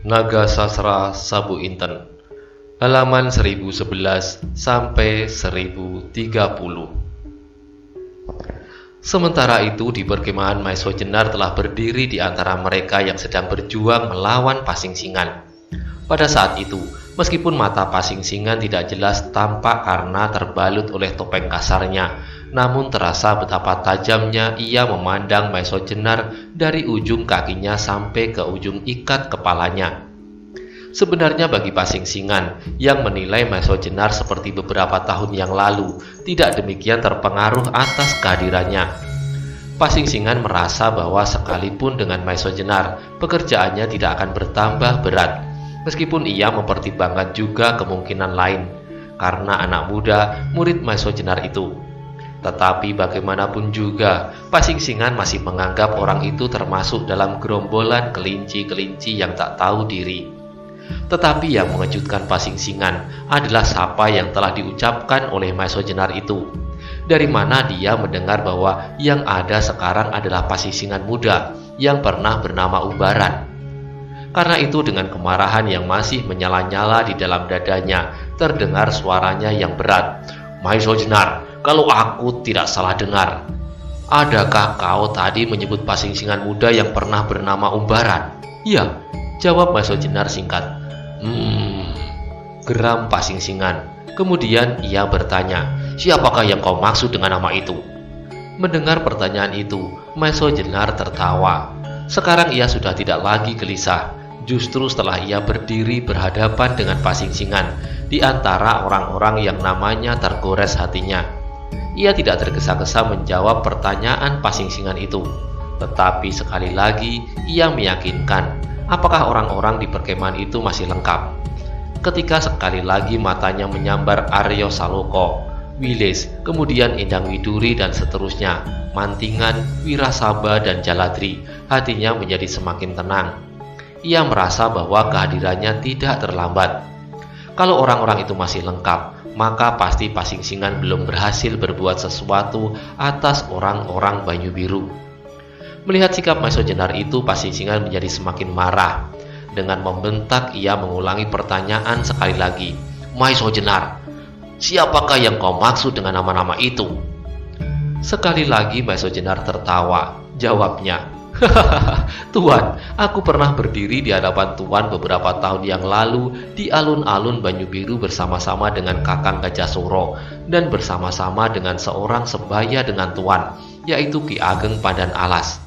Naga Sastra Sabu Inten, halaman 1011 sampai 1030. Sementara itu, di perkemahan Maesho Jenar telah berdiri di antara mereka yang sedang berjuang melawan Pasingsingan. Pada saat itu, meskipun mata Pasingsingan tidak jelas tampak karena terbalut oleh topeng kasarnya, namun terasa betapa tajamnya ia memandang Maesho Jenar dari ujung kakinya sampai ke ujung ikat kepalanya. Sebenarnya bagi Pasingsingan yang menilai Maesho Jenar seperti beberapa tahun yang lalu, tidak demikian terpengaruh atas kehadirannya. Pasingsingan merasa bahwa sekalipun dengan Maesho Jenar, pekerjaannya tidak akan bertambah berat, meskipun ia mempertimbangkan juga kemungkinan lain, karena anak muda murid Maesho Jenar itu. Tetapi bagaimanapun juga, Pasingsingan masih menganggap orang itu termasuk dalam gerombolan kelinci-kelinci yang tak tahu diri. Tetapi yang mengejutkan Pasingsingan adalah sapa yang telah diucapkan oleh Maesho Jenar itu. Dari mana dia mendengar bahwa yang ada sekarang adalah Pasingsingan muda yang pernah bernama Umbaran. Karena itu dengan kemarahan yang masih menyala-nyala di dalam dadanya, terdengar suaranya yang berat. "Maesho Jenar, kalau aku tidak salah dengar, adakah kau tadi menyebut Pasingsingan muda yang pernah bernama Umbaran?" "Iya," jawab Maesho Jenar singkat. Geram Pasingsingan. Kemudian ia bertanya, "Siapakah yang kau maksud dengan nama itu?" Mendengar pertanyaan itu, Maesho Jenar tertawa. Sekarang ia sudah tidak lagi gelisah. Justru setelah ia berdiri berhadapan dengan Pasingsingan di antara orang-orang yang namanya tergores hatinya, ia tidak tergesa-gesa menjawab pertanyaan Pasingsingan itu. Tetapi sekali lagi ia meyakinkan apakah orang-orang di perkemahan itu masih lengkap. Ketika sekali lagi matanya menyambar Aryo Saloko, Wilis, kemudian Endang Widuri dan seterusnya, Mantingan, Wirasaba dan Jaladri, hatinya menjadi semakin tenang. Ia merasa bahwa kehadirannya tidak terlambat. Kalau orang-orang itu masih lengkap, maka pasti Pasingsingan belum berhasil berbuat sesuatu atas orang-orang Banyu Biru. Melihat sikap Maesho Jenar itu, Pasingsingan menjadi semakin marah. Dengan membentak, ia mengulangi pertanyaan sekali lagi. "Maesho Jenar, siapakah yang kau maksud dengan nama-nama itu?" Sekali lagi Maesho Jenar tertawa. Jawabnya, "Hahaha, Tuan, aku pernah berdiri di hadapan Tuan beberapa tahun yang lalu di alun-alun Banyu Biru bersama-sama dengan Kakang Gajah Soro dan bersama-sama dengan seorang sebaya dengan Tuan, yaitu Ki Ageng Pandan Alas.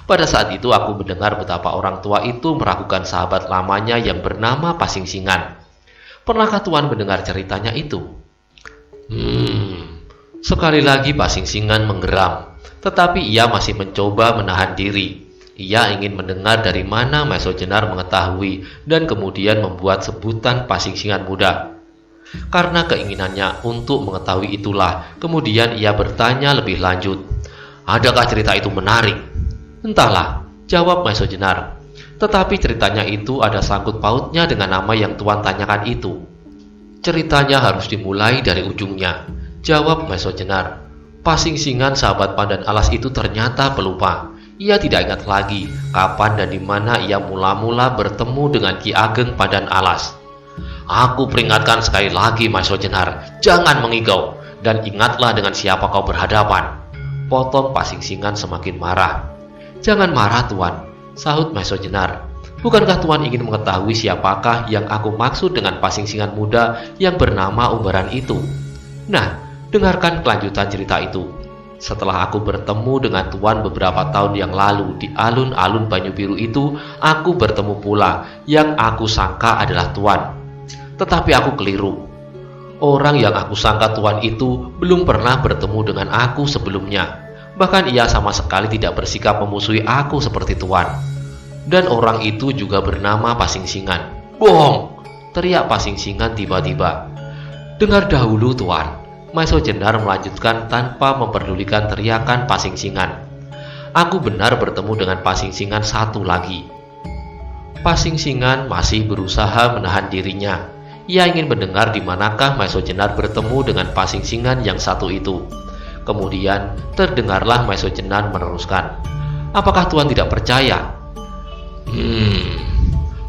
Pada saat itu aku mendengar betapa orang tua itu meragukan sahabat lamanya yang bernama Pasingsingan. Pernahkah Tuan mendengar ceritanya itu?" Sekali lagi Pasingsingan menggeram, tetapi ia masih mencoba menahan diri. Ia ingin mendengar dari mana Maesho Jenar mengetahui dan kemudian membuat sebutan Pasingsingan muda. Karena keinginannya untuk mengetahui itulah, kemudian ia bertanya lebih lanjut, "Adakah cerita itu menarik?" "Entahlah," jawab Maesho Jenar. "Tetapi ceritanya itu ada sangkut pautnya dengan nama yang Tuan tanyakan itu." "Ceritanya harus dimulai dari ujungnya," jawab Maesho Jenar. Pasingsingan sahabat Pandan Alas itu ternyata pelupa. Ia tidak ingat lagi kapan dan di mana ia mula-mula bertemu dengan Ki Ageng Pandan Alas. "Aku peringatkan sekali lagi Maesho Jenar, jangan mengigau, dan ingatlah dengan siapa kau berhadapan," potong Pasingsingan semakin marah. "Jangan marah Tuan," sahut Maesho Jenar. "Bukankah Tuan ingin mengetahui siapakah yang aku maksud dengan Pasingsingan muda yang bernama Umbaran itu? Nah, dengarkan kelanjutan cerita itu. Setelah aku bertemu dengan Tuan beberapa tahun yang lalu di alun-alun Banyu Biru itu, aku bertemu pula yang aku sangka adalah Tuan. Tetapi aku keliru. Orang yang aku sangka Tuan itu belum pernah bertemu dengan aku sebelumnya. Bahkan ia sama sekali tidak bersikap memusuhi aku seperti Tuan. Dan orang itu juga bernama Pasingsingan." "Bohong!" teriak Pasingsingan tiba-tiba. "Dengar dahulu Tuan," Maesho Jenar melanjutkan tanpa memperdulikan teriakan Pasingsingan. "Aku benar bertemu dengan Pasingsingan satu lagi." Pasingsingan masih berusaha menahan dirinya. Ia ingin mendengar di manakah Maesho Jenar bertemu dengan Pasingsingan yang satu itu. Kemudian terdengarlah Maesho Jenar meneruskan, "Apakah Tuan tidak percaya?"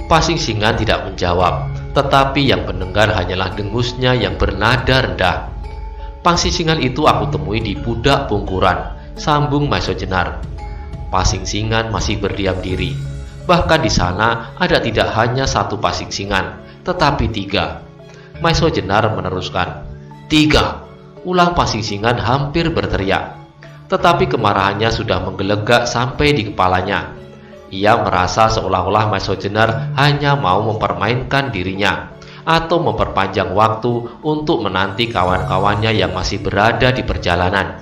Pasingsingan tidak menjawab, tetapi yang mendengar hanyalah dengusnya yang bernada rendah. Pasingsingan itu aku temui di pudak Pungkuran, sambung Maiso Jenar. Pasingsingan masih berdiam diri. Bahkan di sana ada tidak hanya satu pasingsingan, tetapi 3. Maiso Jenar meneruskan, 3. Ulang pasingsingan hampir berteriak. Tetapi kemarahannya sudah menggelegak sampai di kepalanya. Ia merasa seolah-olah Maiso Jenar hanya mau mempermainkan dirinya atau memperpanjang waktu untuk menanti kawan-kawannya yang masih berada di perjalanan.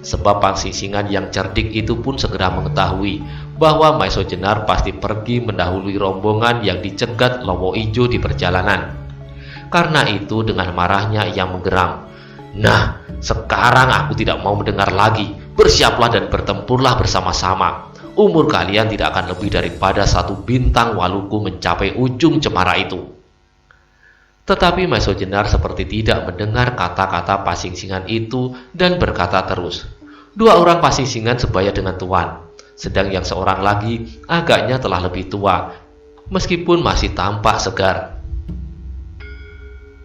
Sebab pasingsingan yang cerdik itu pun segera mengetahui bahwa Maiso Jenar pasti pergi mendahului rombongan yang dicegat Lowo Ijo di perjalanan. Karena itu dengan marahnya ia menggeram, "Nah, sekarang aku tidak mau mendengar lagi. Bersiaplah dan bertempurlah bersama-sama. Umur kalian tidak akan lebih daripada 1 bintang waluku mencapai ujung cemara itu." Tetapi Maiso Jenar seperti tidak mendengar kata-kata pasingsingan itu dan berkata terus, "2 orang pasingsingan sebaya dengan Tuan, sedang yang seorang lagi agaknya telah lebih tua, meskipun masih tampak segar."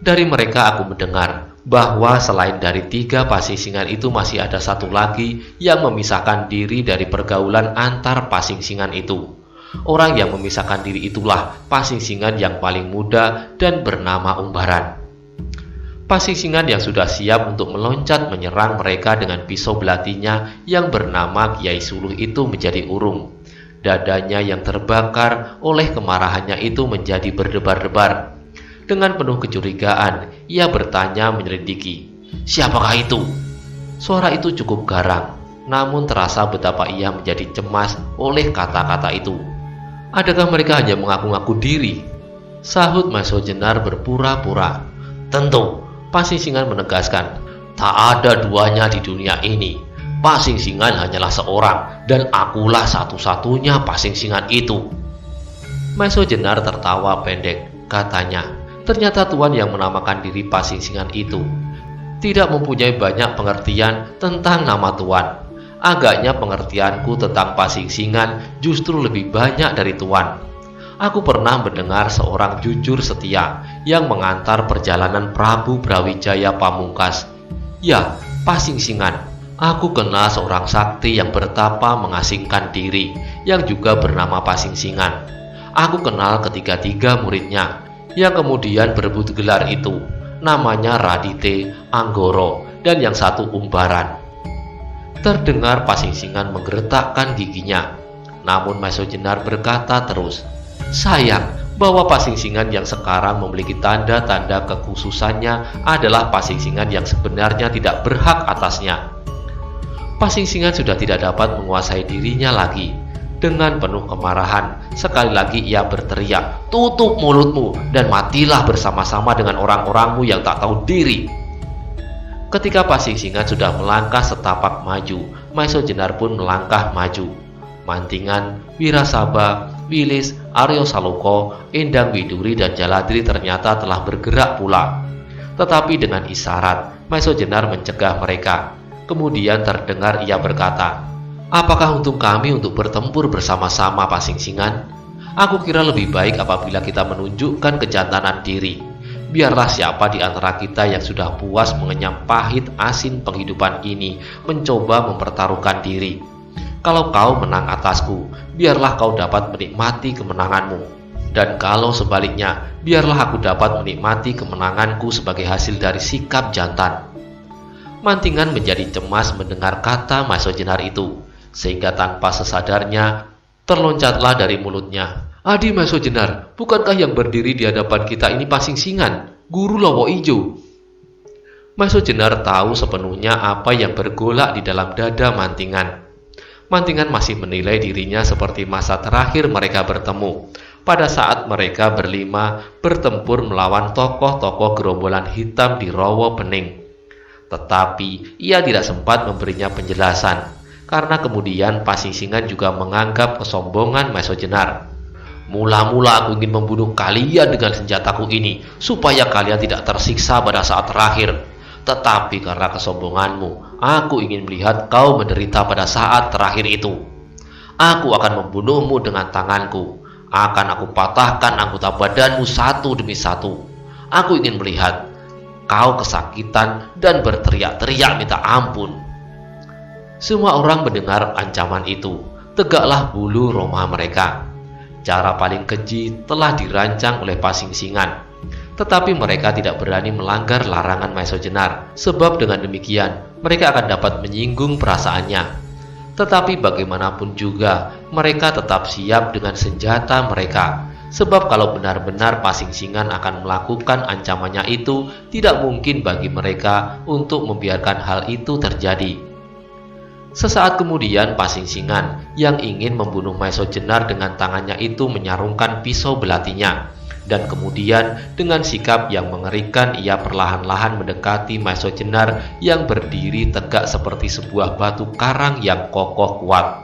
Dari mereka aku mendengar bahwa selain dari 3 pasingsingan itu masih ada 1 lagi yang memisahkan diri dari pergaulan antar pasingsingan itu. Orang yang memisahkan diri itulah pasingsingan yang paling muda dan bernama Umbaran. Pasingsingan yang sudah siap untuk meloncat menyerang mereka dengan pisau belatinya yang bernama Kiai Suluh itu menjadi urung. Dadanya yang terbakar oleh kemarahannya itu menjadi berdebar-debar. Dengan penuh kecurigaan, ia bertanya menyelidiki, "Siapakah itu?" Suara itu cukup garang, namun terasa betapa ia menjadi cemas oleh kata-kata itu. "Adakah mereka hanya mengaku-ngaku diri?" sahut Maiso Jenar berpura-pura. "Tentu," Pasingsingan menegaskan, "tak ada duanya di dunia ini. Pasingsingan hanyalah seorang, dan akulah satu-satunya pasingsingan itu." Maiso Jenar tertawa pendek, katanya, "Ternyata Tuan yang menamakan diri pasingsingan itu tidak mempunyai banyak pengertian tentang nama Tuan. Agaknya pengertianku tentang pasingsingan justru lebih banyak dari Tuan. Aku pernah mendengar seorang jujur setia yang mengantar perjalanan Prabu Brawijaya Pamungkas. Ya, pasingsingan. Aku kenal seorang sakti yang bertapa mengasingkan diri, yang juga bernama Pasingsingan. Aku kenal ketiga-tiga muridnya, yang kemudian berebut gelar itu. Namanya Radite, Anggoro, dan yang satu Umbaran." Terdengar Pasingsingan menggeretakkan giginya. Namun Maiso Jenar berkata terus, "Sayang bahwa Pasingsingan yang sekarang memiliki tanda-tanda kekhususannya adalah Pasingsingan yang sebenarnya tidak berhak atasnya." Pasingsingan sudah tidak dapat menguasai dirinya lagi. Dengan penuh kemarahan, sekali lagi ia berteriak, "Tutup mulutmu dan matilah bersama-sama dengan orang-orangmu yang tak tahu diri." Ketika Pasingsingan sudah melangkah setapak maju, Maiso Jenar pun melangkah maju. Mantingan, Wirasaba, Wilis, Aryo Saloko, Endang Widuri, dan Jaladri ternyata telah bergerak pula. Tetapi dengan isyarat, Maiso Jenar mencegah mereka. Kemudian terdengar ia berkata, "Apakah untung kami untuk bertempur bersama-sama, Pasingsingan? Aku kira lebih baik apabila kita menunjukkan kejantanan diri. Biarlah siapa di antara kita yang sudah puas mengenyam pahit asin penghidupan ini mencoba mempertaruhkan diri. Kalau kau menang atasku, biarlah kau dapat menikmati kemenanganmu. Dan kalau sebaliknya, biarlah aku dapat menikmati kemenanganku sebagai hasil dari sikap jantan." Mantingan menjadi cemas mendengar kata Maiso Jenar itu, sehingga tanpa sesadarnya terloncatlah dari mulutnya, "Adi Maiso Jenar, bukankah yang berdiri di hadapan kita ini Pasingsingan, guru Lowo Ijo?" Maiso Jenar tahu sepenuhnya apa yang bergolak di dalam dada Mantingan. Mantingan masih menilai dirinya seperti masa terakhir mereka bertemu, pada saat mereka berlima bertempur melawan tokoh-tokoh gerombolan hitam di Rowo Bening. Tetapi ia tidak sempat memberinya penjelasan, karena kemudian Pasingsingan juga menganggap kesombongan Maiso Jenar. "Mula-mula aku ingin membunuh kalian dengan senjataku ini, supaya kalian tidak tersiksa pada saat terakhir. Tetapi karena kesombonganmu, aku ingin melihat kau menderita pada saat terakhir itu. Aku akan membunuhmu dengan tanganku. Akan aku patahkan anggota badanmu satu demi satu. Aku ingin melihat kau kesakitan dan berteriak-teriak minta ampun." Semua orang mendengar ancaman itu. Tegaklah bulu roma mereka. Cara paling keji telah dirancang oleh Pasingsingan. Tetapi mereka tidak berani melanggar larangan Maeso Jenar, sebab dengan demikian mereka akan dapat menyinggung perasaannya. Tetapi bagaimanapun juga, mereka tetap siap dengan senjata mereka. Sebab kalau benar-benar Pasingsingan akan melakukan ancamannya itu, tidak mungkin bagi mereka untuk membiarkan hal itu terjadi. Sesaat kemudian Pasingsingan yang ingin membunuh Maeso Jenar dengan tangannya itu menyarungkan pisau belatinya. Dan kemudian dengan sikap yang mengerikan ia perlahan-lahan mendekati Maeso Jenar yang berdiri tegak seperti sebuah batu karang yang kokoh kuat,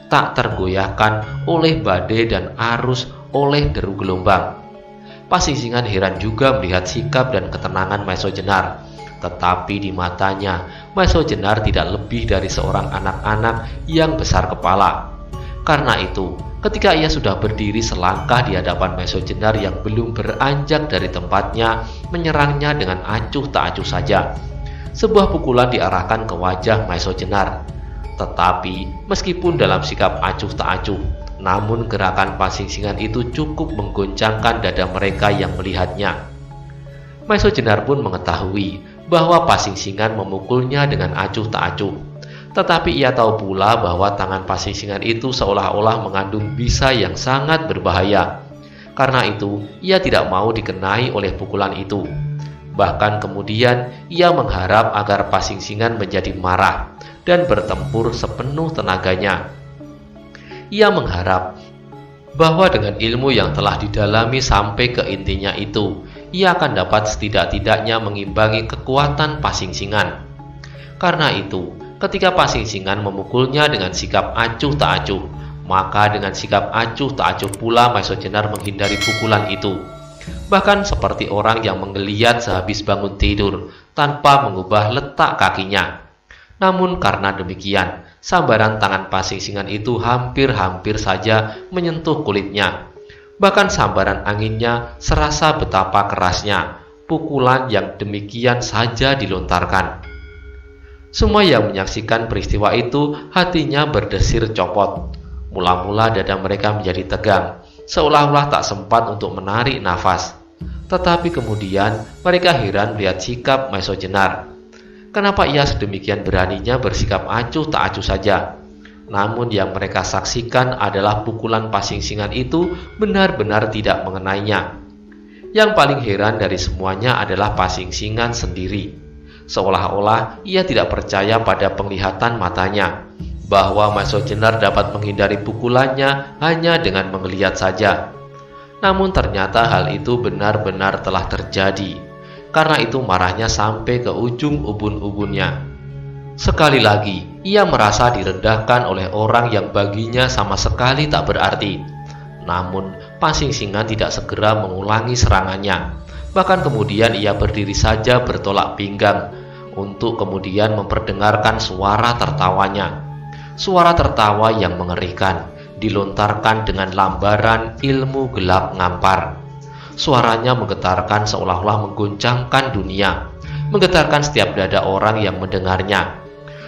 tak tergoyahkan oleh badai dan arus oleh deru gelombang. Pasingsingan heran juga melihat sikap dan ketenangan Maeso Jenar. Tetapi di matanya, Maeso Jenar tidak lebih dari seorang anak-anak yang besar kepala. Karena itu, ketika ia sudah berdiri selangkah di hadapan Maeso Jenar yang belum beranjak dari tempatnya, menyerangnya dengan acuh tak acuh saja. Sebuah pukulan diarahkan ke wajah Maeso Jenar. Tetapi meskipun dalam sikap acuh tak acuh, namun gerakan Pasingsingan itu cukup menggoncangkan dada mereka yang melihatnya. Maeso Jenar pun mengetahui bahwa Pasingsingan memukulnya dengan acuh tak acuh. Tetapi ia tahu pula bahwa tangan Pasingsingan itu seolah-olah mengandung bisa yang sangat berbahaya. Karena itu, ia tidak mau dikenai oleh pukulan itu. Bahkan kemudian, ia mengharap agar Pasingsingan menjadi marah dan bertempur sepenuh tenaganya. Ia mengharap bahwa dengan ilmu yang telah didalami sampai ke intinya itu, ia akan dapat setidak-tidaknya mengimbangi kekuatan Pasingsingan. Karena itu, ketika Pasingsingan memukulnya dengan sikap acuh tak acuh, maka dengan sikap acuh tak acuh pula Maeso Jenar menghindari pukulan itu. Bahkan seperti orang yang menggeliat sehabis bangun tidur, tanpa mengubah letak kakinya. Namun karena demikian, sambaran tangan Pasingsingan itu hampir-hampir saja menyentuh kulitnya. Bahkan sambaran anginnya serasa betapa kerasnya pukulan yang demikian saja dilontarkan. Semua yang menyaksikan peristiwa itu hatinya berdesir copot. Mula-mula dada mereka menjadi tegang, seolah-olah tak sempat untuk menarik nafas. Tetapi kemudian mereka heran melihat sikap Maeso Jenar. Kenapa ia sedemikian beraninya bersikap acuh tak acuh saja? Namun yang mereka saksikan adalah pukulan Pasingsingan itu benar-benar tidak mengenainya. Yang paling heran dari semuanya adalah Pasingsingan sendiri. Seolah-olah ia tidak percaya pada penglihatan matanya, bahwa Maeso Jenar dapat menghindari pukulannya hanya dengan menggeliat saja. Namun ternyata hal itu benar-benar telah terjadi. Karena itu marahnya sampai ke ujung ubun-ubunnya. Sekali lagi, ia merasa direndahkan oleh orang yang baginya sama sekali tak berarti. Namun, Pasingsingan tidak segera mengulangi serangannya. Bahkan kemudian ia berdiri saja bertolak pinggang untuk kemudian memperdengarkan suara tertawanya. Suara tertawa yang mengerikan dilontarkan dengan lambaran ilmu gelap ngampar. Suaranya menggetarkan seolah-olah mengguncangkan dunia, menggetarkan setiap dada orang yang mendengarnya.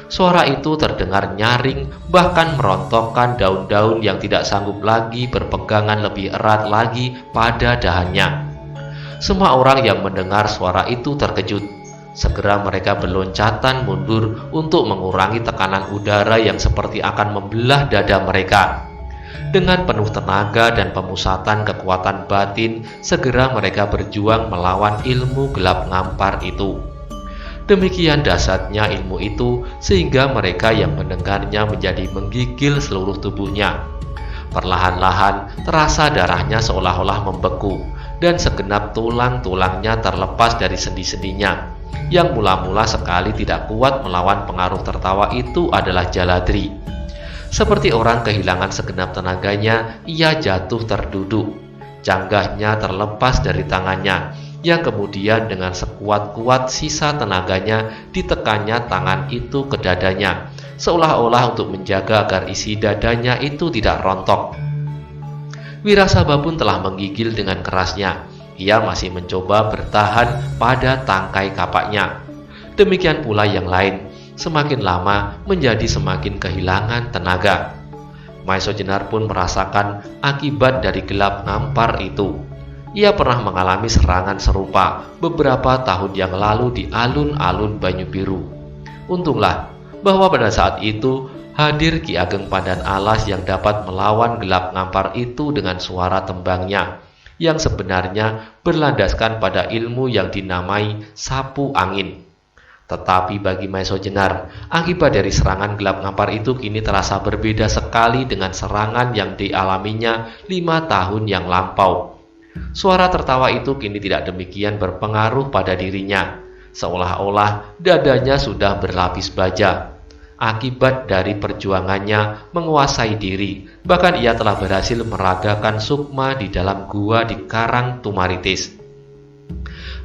Suara itu terdengar nyaring, bahkan merontokkan daun-daun yang tidak sanggup lagi berpegangan lebih erat lagi pada dahannya. Semua orang yang mendengar suara itu terkejut. Segera mereka berloncatan mundur untuk mengurangi tekanan udara yang seperti akan membelah dada mereka. Dengan penuh tenaga dan pemusatan kekuatan batin, segera mereka berjuang melawan ilmu gelap ngampar itu. Demikian dahsyatnya ilmu itu sehingga mereka yang mendengarnya menjadi menggigil seluruh tubuhnya. Perlahan-lahan terasa darahnya seolah-olah membeku, dan segenap tulang-tulangnya terlepas dari sendi-sendinya. Yang mula-mula sekali tidak kuat melawan pengaruh tertawa itu adalah Jaladri. Seperti orang kehilangan segenap tenaganya, ia jatuh terduduk. Canggahnya terlepas dari tangannya, yang kemudian dengan sekuat-kuat sisa tenaganya ditekannya tangan itu ke dadanya, seolah-olah untuk menjaga agar isi dadanya itu tidak rontok. Wirasaba pun telah menggigil dengan kerasnya. Ia masih mencoba bertahan pada tangkai kapaknya. Demikian pula yang lain, semakin lama menjadi semakin kehilangan tenaga. Maesho Jenar pun merasakan akibat dari gelap ngampar itu. Ia pernah mengalami serangan serupa beberapa tahun yang lalu di alun-alun Banyu Biru. Untunglah bahwa pada saat itu hadir Ki Ageng Pandan Alas yang dapat melawan gelap ngampar itu dengan suara tembangnya, yang sebenarnya berlandaskan pada ilmu yang dinamai sapu angin. Tetapi bagi Maesho Jenar, akibat dari serangan gelap ngampar itu kini terasa berbeda sekali dengan serangan yang dialaminya 5 tahun yang lampau. Suara tertawa itu kini tidak demikian berpengaruh pada dirinya, seolah-olah dadanya sudah berlapis baja. Akibat dari perjuangannya menguasai diri, bahkan ia telah berhasil meragakan sukma di dalam gua di Karang Tumaritis.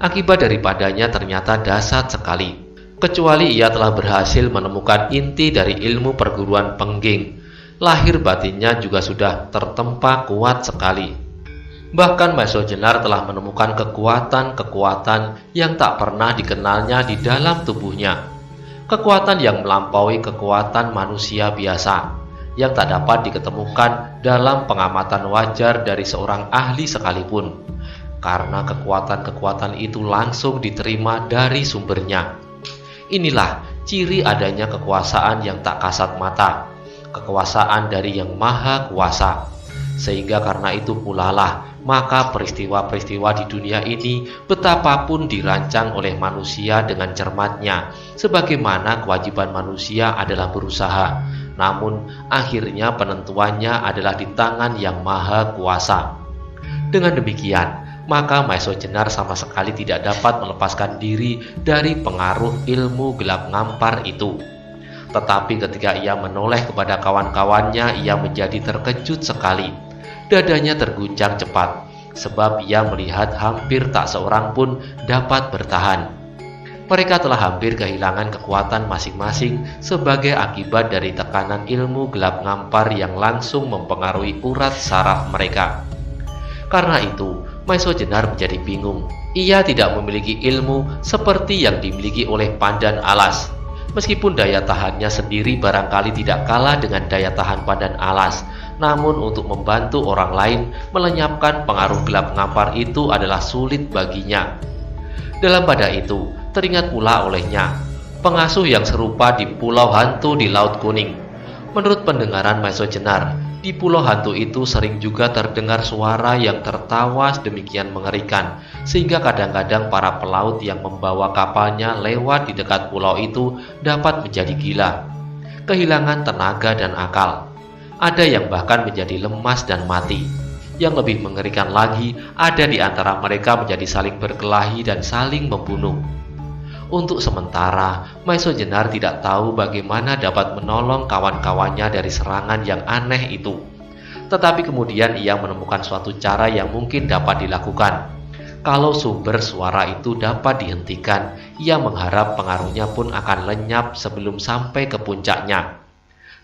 Akibat daripadanya ternyata dahsyat sekali. Kecuali ia telah berhasil menemukan inti dari ilmu perguruan Pengging, lahir batinnya juga sudah tertempa kuat sekali. Bahkan Maesho Jenar telah menemukan kekuatan-kekuatan yang tak pernah dikenalnya di dalam tubuhnya. Kekuatan yang melampaui kekuatan manusia biasa, yang tak dapat diketemukan dalam pengamatan wajar dari seorang ahli sekalipun, karena kekuatan-kekuatan itu langsung diterima dari sumbernya. Inilah ciri adanya kekuasaan yang tak kasat mata, kekuasaan dari Yang Maha Kuasa. Sehingga karena itu pula lah, maka peristiwa-peristiwa di dunia ini betapapun dirancang oleh manusia dengan cermatnya, sebagaimana kewajiban manusia adalah berusaha, namun akhirnya penentuannya adalah di tangan Yang Maha Kuasa. Dengan demikian, maka Maesho Jenar sama sekali tidak dapat melepaskan diri dari pengaruh ilmu gelap ngampar itu. Tetapi ketika ia menoleh kepada kawan-kawannya, ia menjadi terkejut sekali. Dadanya terguncang cepat, sebab ia melihat hampir tak seorang pun dapat bertahan. Mereka telah hampir kehilangan kekuatan masing-masing sebagai akibat dari tekanan ilmu gelap ngampar yang langsung mempengaruhi urat saraf mereka. Karena itu, Maesho Jenar menjadi bingung. Ia tidak memiliki ilmu seperti yang dimiliki oleh Pandan Alas. Meskipun daya tahannya sendiri barangkali tidak kalah dengan daya tahan Pandan Alas, namun untuk membantu orang lain melenyapkan pengaruh gelap ngampar itu adalah sulit baginya. Dalam pada itu, teringat pula olehnya pengasuh yang serupa di Pulau Hantu di Laut Kuning. Menurut pendengaran Maesho Jenar, di pulau hantu itu sering juga terdengar suara yang tertawa sedemikian mengerikan, sehingga kadang-kadang para pelaut yang membawa kapalnya lewat di dekat pulau itu dapat menjadi gila, kehilangan tenaga dan akal. Ada yang bahkan menjadi lemas dan mati. Yang lebih mengerikan lagi, ada di antara mereka menjadi saling berkelahi dan saling membunuh. Untuk sementara, Maesho Jenar tidak tahu bagaimana dapat menolong kawan-kawannya dari serangan yang aneh itu. Tetapi kemudian ia menemukan suatu cara yang mungkin dapat dilakukan. Kalau sumber suara itu dapat dihentikan, ia mengharap pengaruhnya pun akan lenyap sebelum sampai ke puncaknya.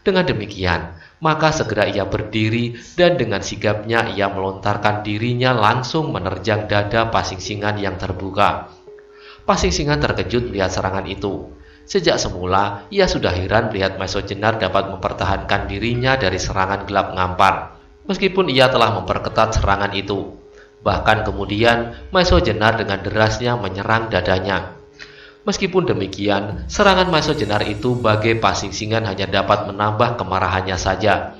Dengan demikian, maka segera ia berdiri dan dengan sigapnya ia melontarkan dirinya langsung menerjang dada Pasingsingan yang terbuka. Pasingsingan terkejut melihat serangan itu. Sejak semula, ia sudah heran melihat Maesho Jenar dapat mempertahankan dirinya dari serangan gelap ngampar, meskipun ia telah memperketat serangan itu. Bahkan kemudian, Maesho Jenar dengan derasnya menyerang dadanya. Meskipun demikian, serangan Maesho Jenar itu bagi Pasingsingan hanya dapat menambah kemarahannya saja.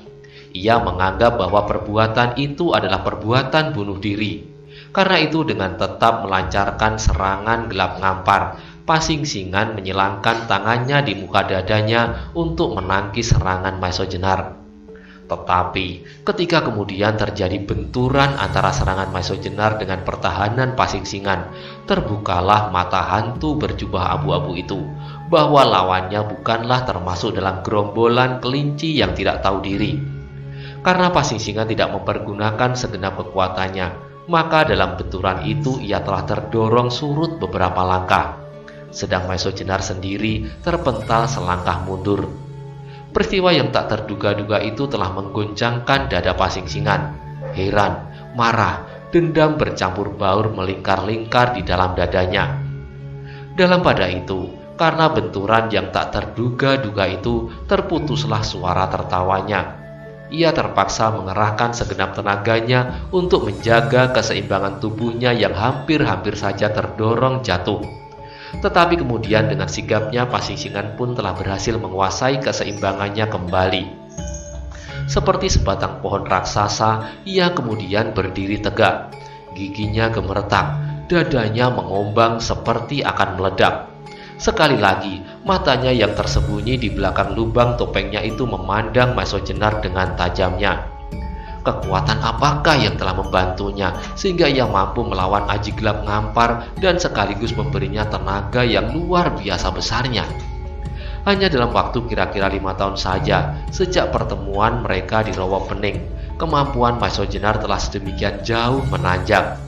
Ia menganggap bahwa perbuatan itu adalah perbuatan bunuh diri. Karena itu dengan tetap melancarkan serangan gelap ngampar, Pasingsingan menyilangkan tangannya di muka dadanya untuk menangkis serangan Maesho Jenar. Tetapi ketika kemudian terjadi benturan antara serangan Maesho Jenar dengan pertahanan Pasingsingan, terbukalah mata hantu berjubah abu-abu itu, bahwa lawannya bukanlah termasuk dalam gerombolan kelinci yang tidak tahu diri. Karena Pasingsingan tidak mempergunakan segenap kekuatannya, maka dalam benturan itu ia telah terdorong surut beberapa langkah, sedang Maesho Jenar sendiri terpental selangkah mundur. Peristiwa yang tak terduga-duga itu telah menggoncangkan dada Pasingsingan. Heran, marah, dendam bercampur baur melingkar-lingkar di dalam dadanya. Dalam pada itu, karena benturan yang tak terduga-duga itu, terputuslah suara tertawanya. Ia terpaksa mengerahkan segenap tenaganya untuk menjaga keseimbangan tubuhnya yang hampir-hampir saja terdorong jatuh. Tetapi kemudian dengan sigapnya Pasingsingan pun telah berhasil menguasai keseimbangannya kembali. Seperti sebatang pohon raksasa, ia kemudian berdiri tegak. Giginya gemeretak, dadanya mengombang seperti akan meledak. Sekali lagi, matanya yang tersembunyi di belakang lubang topengnya itu memandang Maesho Jenar dengan tajamnya. Kekuatan apakah yang telah membantunya sehingga ia mampu melawan Aji Gelap Ngampar dan sekaligus memberinya tenaga yang luar biasa besarnya? Hanya dalam waktu kira-kira 5 tahun saja sejak pertemuan mereka di Rawa Pening, kemampuan Maesho Jenar telah sedemikian jauh menanjak.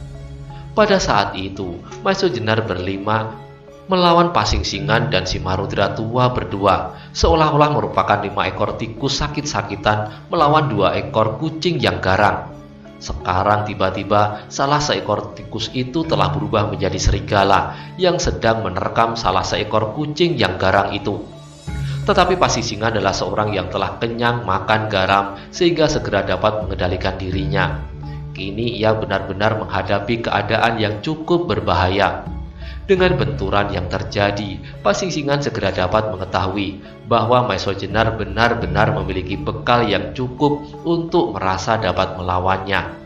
Pada saat itu, Maesho Jenar berlima melawan Pasingsingan dan si Marudra tua berdua, seolah-olah merupakan 5 ekor tikus sakit-sakitan melawan 2 ekor kucing yang garang. Sekarang tiba-tiba salah seekor tikus itu telah berubah menjadi serigala yang sedang menerkam salah seekor kucing yang garang itu. Tetapi Pasingsingan adalah seorang yang telah kenyang makan garam sehingga segera dapat mengendalikan dirinya. Kini ia benar-benar menghadapi keadaan yang cukup berbahaya. Dengan benturan yang terjadi, Pasingsingan segera dapat mengetahui bahwa Maesho Jenar benar-benar memiliki bekal yang cukup untuk merasa dapat melawannya.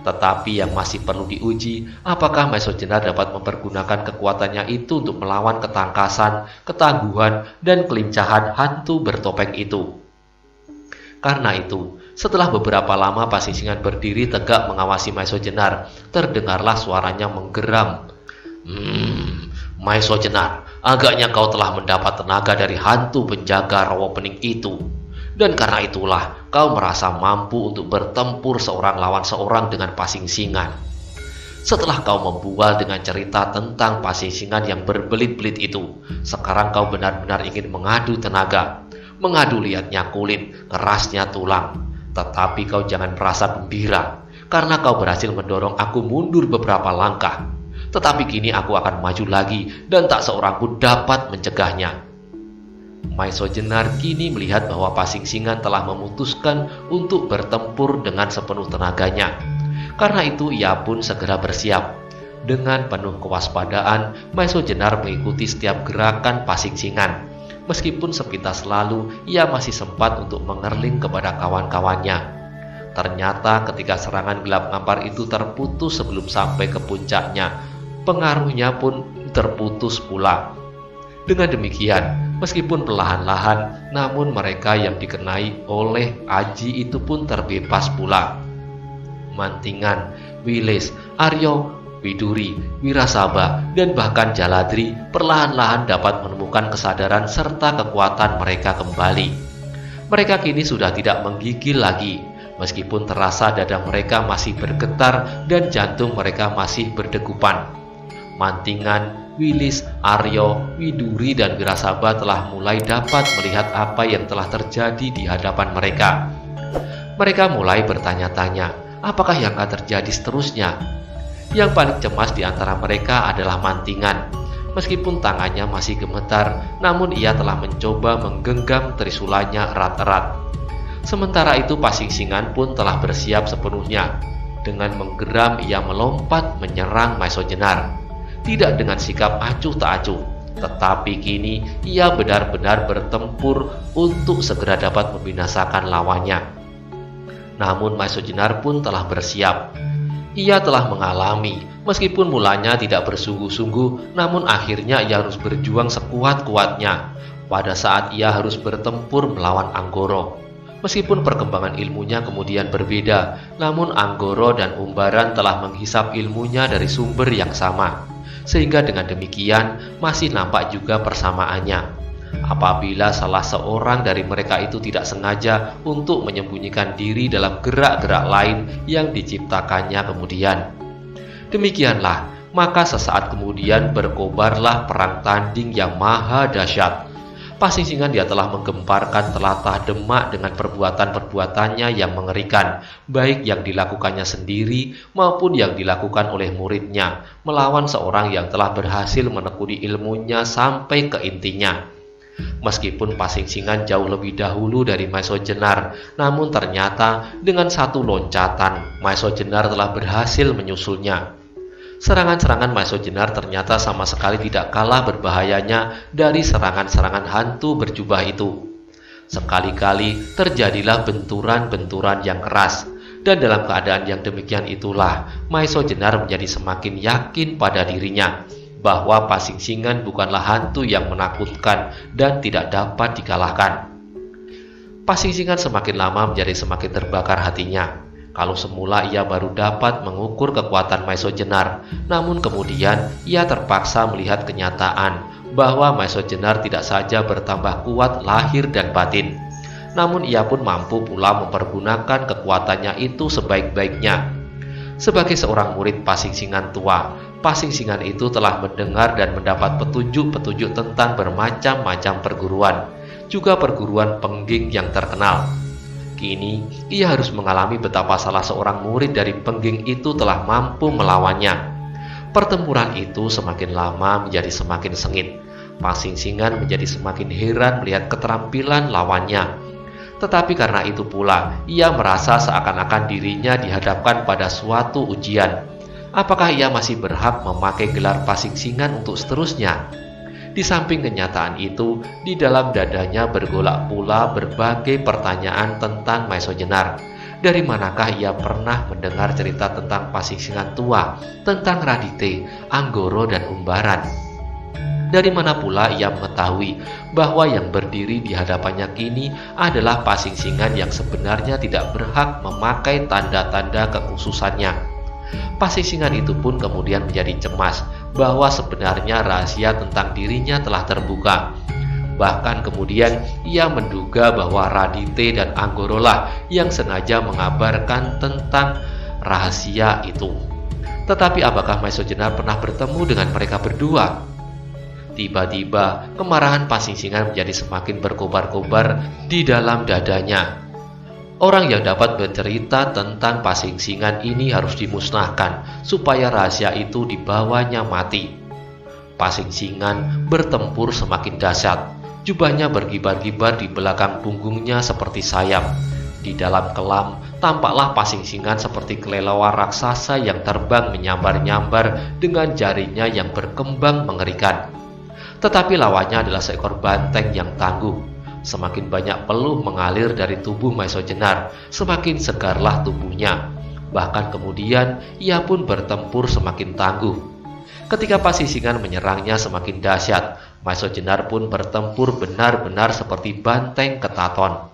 Tetapi yang masih perlu diuji, apakah Maesho Jenar dapat mempergunakan kekuatannya itu untuk melawan ketangkasan, ketangguhan, dan kelincahan hantu bertopeng itu. Karena itu, setelah beberapa lama Pasingsingan berdiri tegak mengawasi Maesho Jenar, terdengarlah suaranya menggeram. Maesho Jenar, agaknya kau telah mendapat tenaga dari hantu penjaga Rawa Pening itu. Dan karena itulah kau merasa mampu untuk bertempur seorang lawan seorang dengan Pasingsingan. Setelah kau membual dengan cerita tentang Pasingsingan yang berbelit-belit itu, sekarang kau benar-benar ingin mengadu tenaga, mengadu liatnya kulit, kerasnya tulang. Tetapi kau jangan merasa gembira, karena kau berhasil mendorong aku mundur beberapa langkah. Tetapi kini aku akan maju lagi dan tak seorang pun dapat mencegahnya. Maesho Jenar kini melihat bahwa Pasingsingan telah memutuskan untuk bertempur dengan sepenuh tenaganya. Karena itu ia pun segera bersiap. Dengan penuh kewaspadaan, Maesho Jenar mengikuti setiap gerakan Pasingsingan. Meskipun sepintas lalu ia masih sempat untuk mengerling kepada kawan-kawannya. Ternyata ketika serangan Gelap Ngampar itu terputus sebelum sampai ke puncaknya, pengaruhnya pun terputus pula. Dengan demikian, meskipun perlahan-lahan, namun mereka yang dikenai oleh Aji itu pun terbebas pula. Mantingan, Wilis, Aryo, Widuri, Wirasaba, dan bahkan Jaladri perlahan-lahan dapat menemukan kesadaran serta kekuatan mereka kembali. Mereka kini sudah tidak menggigil lagi, meskipun terasa dada mereka masih bergetar dan jantung mereka masih berdegupan. Mantingan, Wilis, Aryo, Widuri, dan Wirasaba telah mulai dapat melihat apa yang telah terjadi di hadapan mereka. Mereka mulai bertanya-tanya, apakah yang akan terjadi seterusnya? Yang paling cemas di antara mereka adalah Mantingan. Meskipun tangannya masih gemetar, namun ia telah mencoba menggenggam trisulanya erat-erat. Sementara itu Pasingsingan pun telah bersiap sepenuhnya. Dengan menggeram ia melompat menyerang Maesho Jenar. Tidak dengan sikap acuh tak acuh, tetapi kini ia benar-benar bertempur untuk segera dapat membinasakan lawannya. Namun Maesho Jenar pun telah bersiap. Ia telah mengalami, meskipun mulanya tidak bersungguh-sungguh, namun akhirnya ia harus berjuang sekuat-kuatnya pada saat ia harus bertempur melawan Anggoro. Meskipun perkembangan ilmunya kemudian berbeda, namun Anggoro dan Umbaran telah menghisap ilmunya dari sumber yang sama. Sehingga dengan demikian masih nampak juga persamaannya. Apabila salah seorang dari mereka itu tidak sengaja untuk menyembunyikan diri dalam gerak-gerak lain yang diciptakannya kemudian. Demikianlah, maka sesaat kemudian berkobarlah perang tanding yang maha dahsyat. Pasingsingan dia telah menggemparkan telatah Demak dengan perbuatan-perbuatannya yang mengerikan, baik yang dilakukannya sendiri maupun yang dilakukan oleh muridnya, melawan seorang yang telah berhasil menekuni ilmunya sampai ke intinya. Meskipun Pasingsingan jauh lebih dahulu dari Maeso Jenar, namun ternyata dengan satu loncatan, Maeso Jenar telah berhasil menyusulnya. Serangan-serangan Maeso Jenar ternyata sama sekali tidak kalah berbahayanya dari serangan-serangan hantu berjubah itu. Sekali-kali terjadilah benturan-benturan yang keras, dan dalam keadaan yang demikian itulah Maeso Jenar menjadi semakin yakin pada dirinya bahwa Pasingsingan bukanlah hantu yang menakutkan dan tidak dapat dikalahkan. Pasingsingan semakin lama menjadi semakin terbakar hatinya. Kalau semula ia baru dapat mengukur kekuatan Maeso Jenar, namun kemudian ia terpaksa melihat kenyataan bahwa Maeso Jenar tidak saja bertambah kuat lahir dan batin, namun ia pun mampu pula mempergunakan kekuatannya itu sebaik-baiknya. Sebagai seorang murid Pasingsingan tua, Pasingsingan itu telah mendengar dan mendapat petunjuk-petunjuk tentang bermacam-macam perguruan, juga perguruan pengging yang terkenal. Kini, ia harus mengalami betapa salah seorang murid dari pengging itu telah mampu melawannya. Pertempuran itu semakin lama menjadi semakin sengit. Pasingsingan menjadi semakin heran melihat keterampilan lawannya. Tetapi karena itu pula, ia merasa seakan-akan dirinya dihadapkan pada suatu ujian. Apakah ia masih berhak memakai gelar Pasingsingan untuk seterusnya? Di samping kenyataan itu, di dalam dadanya bergolak pula berbagai pertanyaan tentang Maeso Jenar. Dari manakah ia pernah mendengar cerita tentang Pasingsingan tua, tentang Radite, Anggoro, dan Umbaran? Dari mana pula ia mengetahui bahwa yang berdiri di hadapannya kini adalah Pasingsingan yang sebenarnya tidak berhak memakai tanda-tanda kekhususannya? Pasingsingan itu pun kemudian menjadi cemas bahwa sebenarnya rahasia tentang dirinya telah terbuka. Bahkan kemudian ia menduga bahwa Radite dan Anggoro lah yang sengaja mengabarkan tentang rahasia itu. Tetapi apakah Maeso Jenar pernah bertemu dengan mereka berdua? Tiba-tiba kemarahan Pasingsingan menjadi semakin berkobar-kobar di dalam dadanya. Orang yang dapat bercerita tentang Pasingsingan ini harus dimusnahkan supaya rahasia itu dibawanya mati. Pasingsingan bertempur semakin dahsyat. Jubahnya berkibar-kibar di belakang punggungnya seperti sayap. Di dalam kelam tampaklah Pasingsingan seperti kelelawar raksasa yang terbang menyambar-nyambar dengan jarinya yang berkembang mengerikan. Tetapi lawannya adalah seekor banteng yang tangguh. Semakin banyak peluh mengalir dari tubuh Maeso Jenar, semakin segarlah tubuhnya. Bahkan kemudian ia pun bertempur semakin tangguh. Ketika Pasingsingan menyerangnya semakin dahsyat, Maeso Jenar pun bertempur benar-benar seperti banteng ketaton.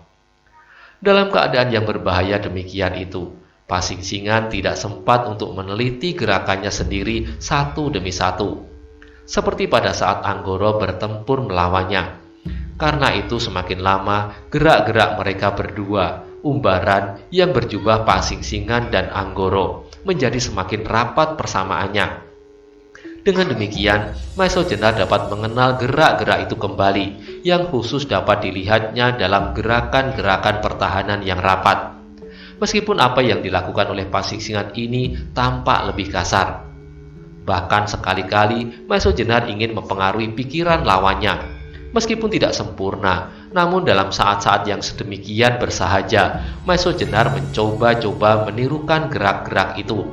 Dalam keadaan yang berbahaya demikian itu, Pasingsingan tidak sempat untuk meneliti gerakannya sendiri satu demi satu, seperti pada saat Anggoro bertempur melawannya. Karena itu semakin lama gerak-gerak mereka berdua, Umbaran yang berjubah Pasingsingan dan Anggoro, menjadi semakin rapat persamaannya. Dengan demikian, Maeso Jenar dapat mengenal gerak-gerak itu kembali, yang khusus dapat dilihatnya dalam gerakan-gerakan pertahanan yang rapat. Meskipun apa yang dilakukan oleh Pasingsingan ini tampak lebih kasar. Bahkan sekali-kali Maeso Jenar ingin mempengaruhi pikiran lawannya. Meskipun tidak sempurna, namun dalam saat-saat yang sedemikian bersahaja, Maeso Jenar mencoba-coba menirukan gerak-gerak itu.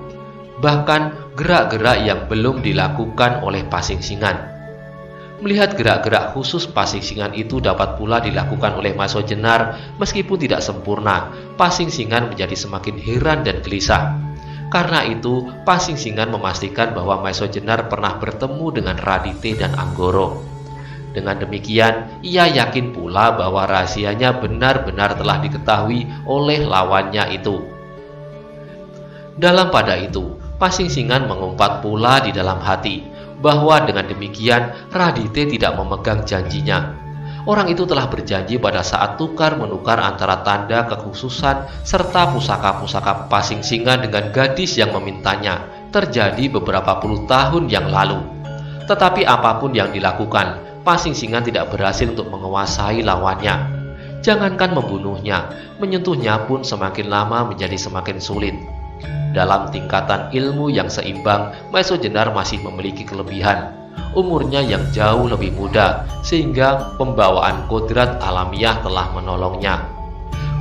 Bahkan gerak-gerak yang belum dilakukan oleh Pasingsingan. Melihat gerak-gerak khusus Pasingsingan itu dapat pula dilakukan oleh Maeso Jenar meskipun tidak sempurna, Pasingsingan menjadi semakin heran dan gelisah. Karena itu, Pasingsingan memastikan bahwa Maeso Jenar pernah bertemu dengan Radite dan Anggoro. Dengan demikian, ia yakin pula bahwa rahasianya benar-benar telah diketahui oleh lawannya itu. Dalam pada itu, Pasingsingan mengumpat pula di dalam hati bahwa dengan demikian Radite tidak memegang janjinya. Orang itu telah berjanji pada saat tukar-menukar antara tanda kekhususan serta pusaka-pusaka Pasingsingan dengan gadis yang memintanya terjadi beberapa puluh tahun yang lalu. Tetapi apapun yang dilakukan, Pasing-singan tidak berhasil untuk menguasai lawannya. Jangankan membunuhnya, menyentuhnya pun semakin lama menjadi semakin sulit. Dalam tingkatan ilmu yang seimbang, Maesho Jenar masih memiliki kelebihan. Umurnya yang jauh lebih muda, sehingga pembawaan kodrat alamiah telah menolongnya.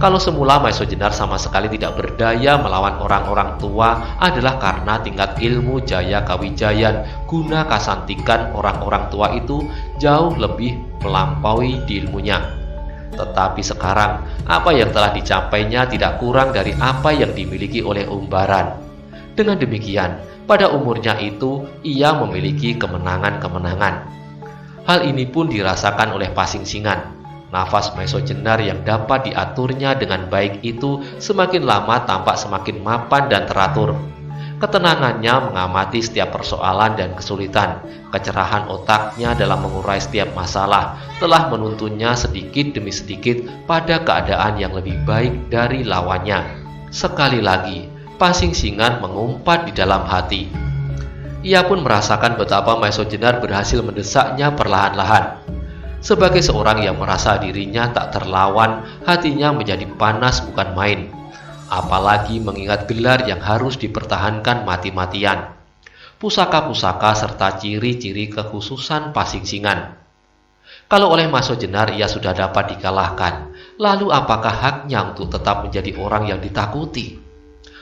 Kalau semula Maesho Jenar sama sekali tidak berdaya melawan orang-orang tua adalah karena tingkat ilmu Jaya Kawijayan guna kasantikan orang-orang tua itu jauh lebih melampaui di ilmunya. Tetapi sekarang, apa yang telah dicapainya tidak kurang dari apa yang dimiliki oleh Umbaran. Dengan demikian, pada umurnya itu, ia memiliki kemenangan-kemenangan. Hal ini pun dirasakan oleh Pasing-singan. Nafas Maesho Jenar yang dapat diaturnya dengan baik itu semakin lama tampak semakin mapan dan teratur. Ketenangannya mengamati setiap persoalan dan kesulitan. Kecerahan otaknya dalam mengurai setiap masalah telah menuntunnya sedikit demi sedikit pada keadaan yang lebih baik dari lawannya. Sekali lagi, Pasing-singan mengumpat di dalam hati. Ia pun merasakan betapa Maesho Jenar berhasil mendesaknya perlahan-lahan. Sebagai seorang yang merasa dirinya tak terlawan, hatinya menjadi panas bukan main. Apalagi mengingat gelar yang harus dipertahankan mati-matian. Pusaka-pusaka serta ciri-ciri kekhususan Pasing-singan. Kalau oleh Maesho Jenar ia sudah dapat dikalahkan, lalu apakah haknya untuk tetap menjadi orang yang ditakuti?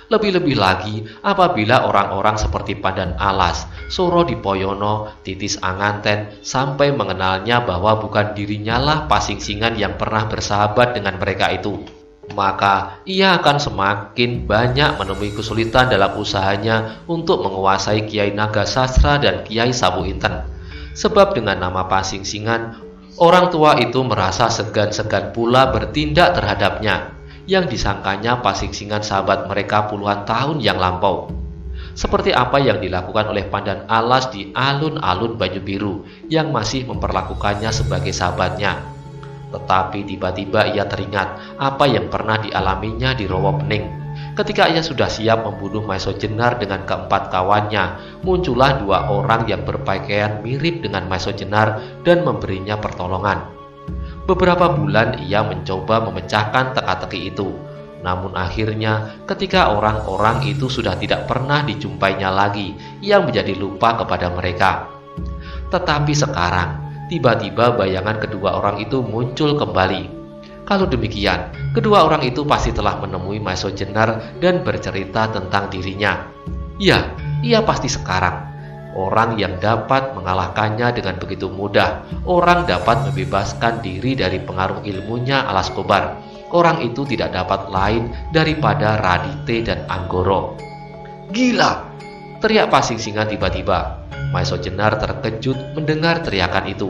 Lebih-lebih lagi apabila orang-orang seperti Pandan Alas, Soro Dipoyono, Titis Anganten sampai mengenalnya bahwa bukan dirinya lah Pasing-singan yang pernah bersahabat dengan mereka itu, maka ia akan semakin banyak menemui kesulitan dalam usahanya untuk menguasai Kiai Nagasastra dan Kiai Sabuinten. Sebab dengan nama Pasing-singan, orang tua itu merasa segan-segan pula bertindak terhadapnya, yang disangkanya Pasing-singan sahabat mereka puluhan tahun yang lampau. Seperti apa yang dilakukan oleh Pandan Alas di alun-alun Banyu Biru yang masih memperlakukannya sebagai sahabatnya. Tetapi tiba-tiba ia teringat apa yang pernah dialaminya di Rowo Pening. Ketika ia sudah siap membunuh Maesho Jenar dengan keempat kawannya, muncullah dua orang yang berpakaian mirip dengan Maesho Jenar dan memberinya pertolongan. Beberapa bulan ia mencoba memecahkan teka-teki itu. Namun akhirnya ketika orang-orang itu sudah tidak pernah dijumpainya lagi, ia menjadi lupa kepada mereka. Tetapi sekarang, tiba-tiba bayangan kedua orang itu muncul kembali. Kalau demikian, kedua orang itu pasti telah menemui Maesho Jenar dan bercerita tentang dirinya. Ya, ia pasti sekarang. Orang yang dapat mengalahkannya dengan begitu mudah. Orang dapat membebaskan diri dari pengaruh ilmunya Alas Kobar. Orang itu tidak dapat lain daripada Radite dan Anggoro. Gila! Teriak Pasing-singan tiba-tiba. Maesho Jenar terkejut mendengar teriakan itu.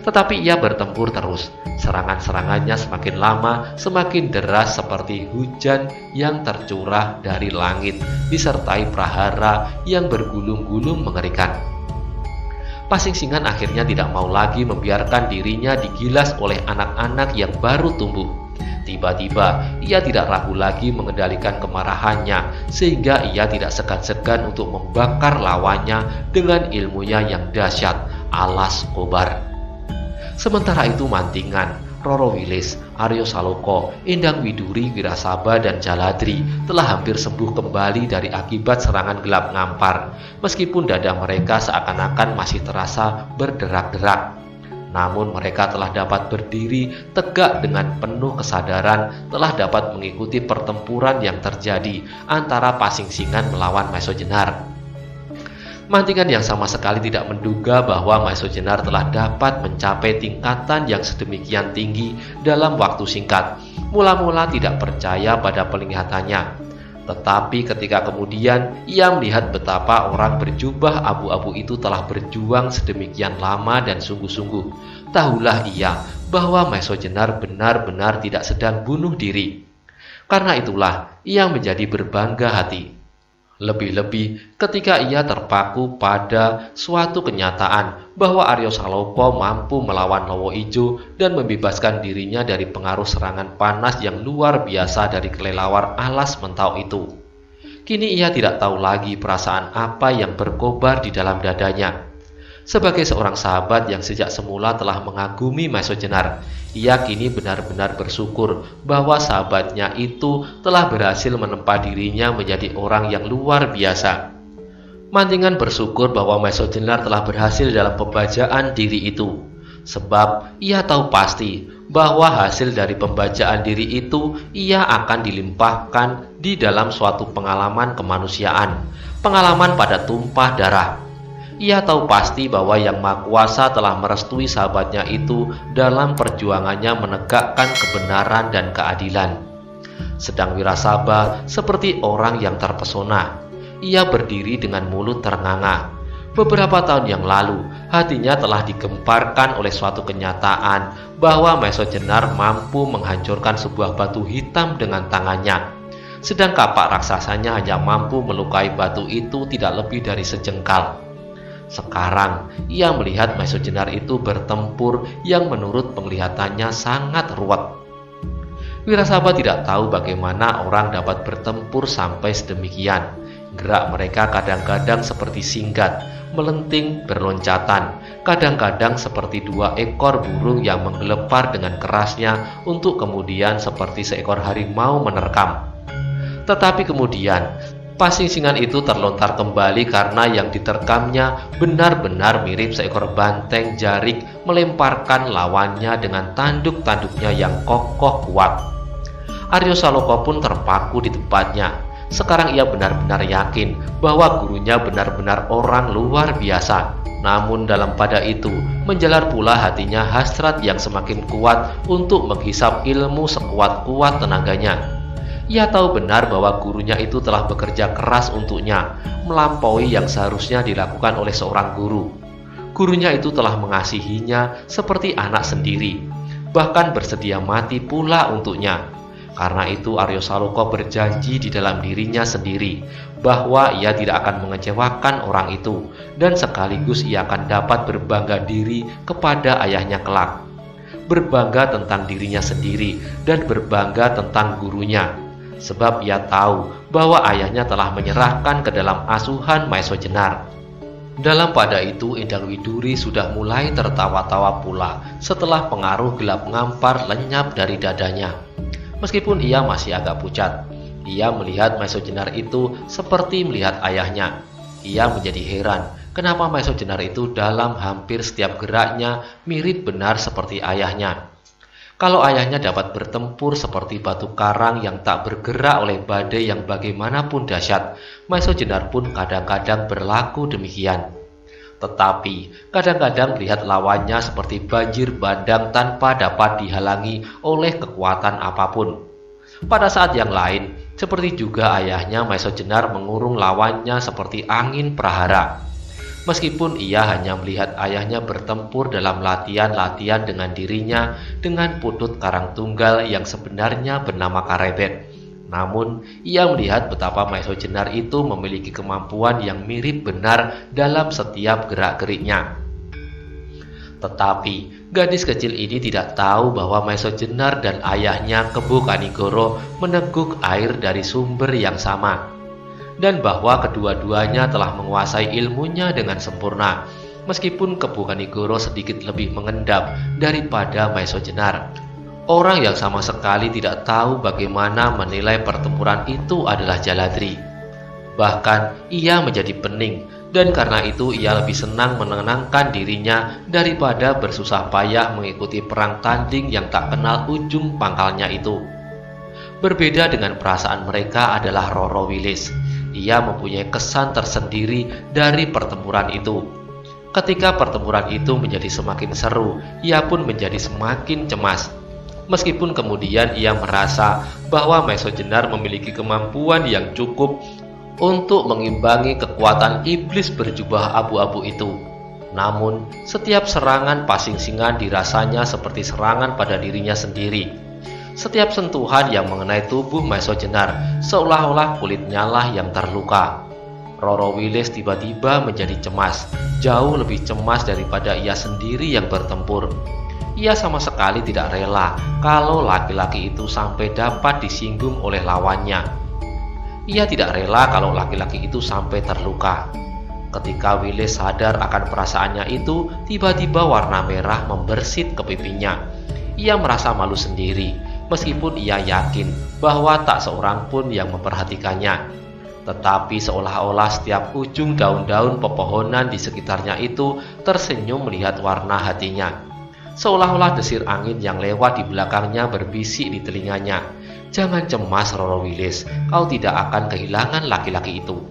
Tetapi ia bertempur terus. Serangan-serangannya semakin lama, semakin deras seperti hujan yang tercurah dari langit, disertai prahara yang bergulung-gulung mengerikan. Pasing-singan akhirnya tidak mau lagi membiarkan dirinya digilas oleh anak-anak yang baru tumbuh. Tiba-tiba, ia tidak ragu lagi mengendalikan kemarahannya, sehingga ia tidak segan-segan untuk membakar lawannya dengan ilmunya yang dahsyat, Alas Kobar. Sementara itu Mantingan, Roro Wilis, Aryo Saloko, Endang Widuri, Wirasaba, dan Jaladri telah hampir sembuh kembali dari akibat serangan gelap ngampar, meskipun dada mereka seakan-akan masih terasa berderak-derak. Namun mereka telah dapat berdiri tegak dengan penuh kesadaran, telah dapat mengikuti pertempuran yang terjadi antara Pasing-singan melawan Maesho Jenar. Mantingan yang sama sekali tidak menduga bahwa Maesho Jenar telah dapat mencapai tingkatan yang sedemikian tinggi dalam waktu singkat. Mula-mula tidak percaya pada penglihatannya. Tetapi ketika kemudian ia melihat betapa orang berjubah abu-abu itu telah berjuang sedemikian lama dan sungguh-sungguh, tahulah ia bahwa Maesho Jenar benar-benar tidak sedang bunuh diri. Karena itulah ia menjadi berbangga hati. Lebih-lebih ketika ia terpaku pada suatu kenyataan bahwa Aryo Saloko mampu melawan Lowo Ijo dan membebaskan dirinya dari pengaruh serangan panas yang luar biasa dari kelelawar Alas Mentau itu. Kini ia tidak tahu lagi perasaan apa yang berkobar di dalam dadanya. Sebagai seorang sahabat yang sejak semula telah mengagumi Maestro Jenar, ia kini benar-benar bersyukur bahwa sahabatnya itu telah berhasil menempa dirinya menjadi orang yang luar biasa. Mantingan bersyukur bahwa Maestro Jenar telah berhasil dalam pembajaan diri itu, sebab ia tahu pasti bahwa hasil dari pembajaan diri itu ia akan dilimpahkan di dalam suatu pengalaman kemanusiaan, pengalaman pada tumpah darah. Ia tahu pasti bahwa Yang Maha Kuasa telah merestui sahabatnya itu dalam perjuangannya menegakkan kebenaran dan keadilan. Sedang Wirasaba seperti orang yang terpesona. Ia berdiri dengan mulut ternganga. Beberapa tahun yang lalu, hatinya telah digemparkan oleh suatu kenyataan bahwa Maestro Jenar mampu menghancurkan sebuah batu hitam dengan tangannya. Sedang kapak raksasanya hanya mampu melukai batu itu tidak lebih dari sejengkal. Sekarang, ia melihat Maestro Jenar itu bertempur yang menurut penglihatannya sangat ruwet. Wirasaba tidak tahu bagaimana orang dapat bertempur sampai sedemikian. Gerak mereka kadang-kadang seperti singgat, melenting, berloncatan, kadang-kadang seperti dua ekor burung yang menggelepar dengan kerasnya untuk kemudian seperti seekor harimau menerkam. Tetapi kemudian, pasingsingan itu terlontar kembali karena yang diterkamnya benar-benar mirip seekor banteng jarik melemparkan lawannya dengan tanduk-tanduknya yang kokoh kuat. Aryo Saloka pun terpaku di tempatnya. Sekarang ia benar-benar yakin bahwa gurunya benar-benar orang luar biasa. Namun dalam pada itu menjalar pula hatinya hasrat yang semakin kuat untuk menghisap ilmu sekuat-kuat tenaganya. Ia tahu benar bahwa gurunya itu telah bekerja keras untuknya, melampaui yang seharusnya dilakukan oleh seorang guru. Gurunya itu telah mengasihinya seperti anak sendiri, bahkan bersedia mati pula untuknya. Karena itu Aryo Saloka berjanji di dalam dirinya sendiri bahwa ia tidak akan mengecewakan orang itu, dan sekaligus ia akan dapat berbangga diri kepada ayahnya kelak. Berbangga tentang dirinya sendiri dan berbangga tentang gurunya. Sebab ia tahu bahwa ayahnya telah menyerahkan ke dalam asuhan Maestro Jenar. Dalam pada itu Endang Widuri sudah mulai tertawa-tawa pula setelah pengaruh gelap ngampar lenyap dari dadanya. Meskipun ia masih agak pucat, ia melihat Maestro Jenar itu seperti melihat ayahnya. Ia menjadi heran kenapa Maestro Jenar itu dalam hampir setiap geraknya mirip benar seperti ayahnya. Kalau ayahnya dapat bertempur seperti batu karang yang tak bergerak oleh badai yang bagaimanapun dahsyat, Maestro Jenar pun kadang-kadang berlaku demikian. Tetapi kadang-kadang melihat lawannya seperti banjir bandang tanpa dapat dihalangi oleh kekuatan apapun. Pada saat yang lain, seperti juga ayahnya, Maestro Jenar mengurung lawannya seperti angin prahara. Meskipun ia hanya melihat ayahnya bertempur dalam latihan-latihan dengan dirinya dengan putut karang tunggal yang sebenarnya bernama Karebet, namun ia melihat betapa Maestro Jenar itu memiliki kemampuan yang mirip benar dalam setiap gerak-geriknya. Tetapi gadis kecil ini tidak tahu bahwa Maestro Jenar dan ayahnya Kebo Kanigoro meneguk air dari sumber yang sama, dan bahwa kedua-duanya telah menguasai ilmunya dengan sempurna, meskipun Kebo Kanigoro sedikit lebih mengendap daripada Maestro Jenar. Orang yang sama sekali tidak tahu bagaimana menilai pertempuran itu adalah Jaladri. Bahkan ia menjadi pening, dan karena itu ia lebih senang menenangkan dirinya daripada bersusah payah mengikuti perang tanding yang tak kenal ujung pangkalnya itu. Berbeda dengan perasaan mereka adalah Roro Wilis. Ia mempunyai kesan tersendiri dari pertempuran itu. Ketika pertempuran itu menjadi semakin seru, ia pun menjadi semakin cemas. Meskipun kemudian ia merasa bahwa Maestro Jenar memiliki kemampuan yang cukup untuk mengimbangi kekuatan iblis berjubah abu-abu itu. Namun, setiap serangan pasing-singan dirasanya seperti serangan pada dirinya sendiri. Setiap sentuhan yang mengenai tubuh Maestro Jenar seolah-olah kulitnya lah yang terluka. Roro Wilis tiba-tiba menjadi cemas, jauh lebih cemas daripada ia sendiri yang bertempur. Ia sama sekali tidak rela kalau laki-laki itu sampai dapat disinggung oleh lawannya. Ia tidak rela kalau laki-laki itu sampai terluka. Ketika Wiles sadar akan perasaannya itu, tiba-tiba warna merah membersit ke pipinya. Ia merasa malu sendiri, meskipun ia yakin bahwa tak seorang pun yang memperhatikannya. Tetapi seolah-olah setiap ujung daun-daun pepohonan di sekitarnya itu tersenyum melihat warna hatinya. Seolah-olah desir angin yang lewat di belakangnya berbisik di telinganya. "Jangan cemas, Roro Wiles, kau tidak akan kehilangan laki-laki itu."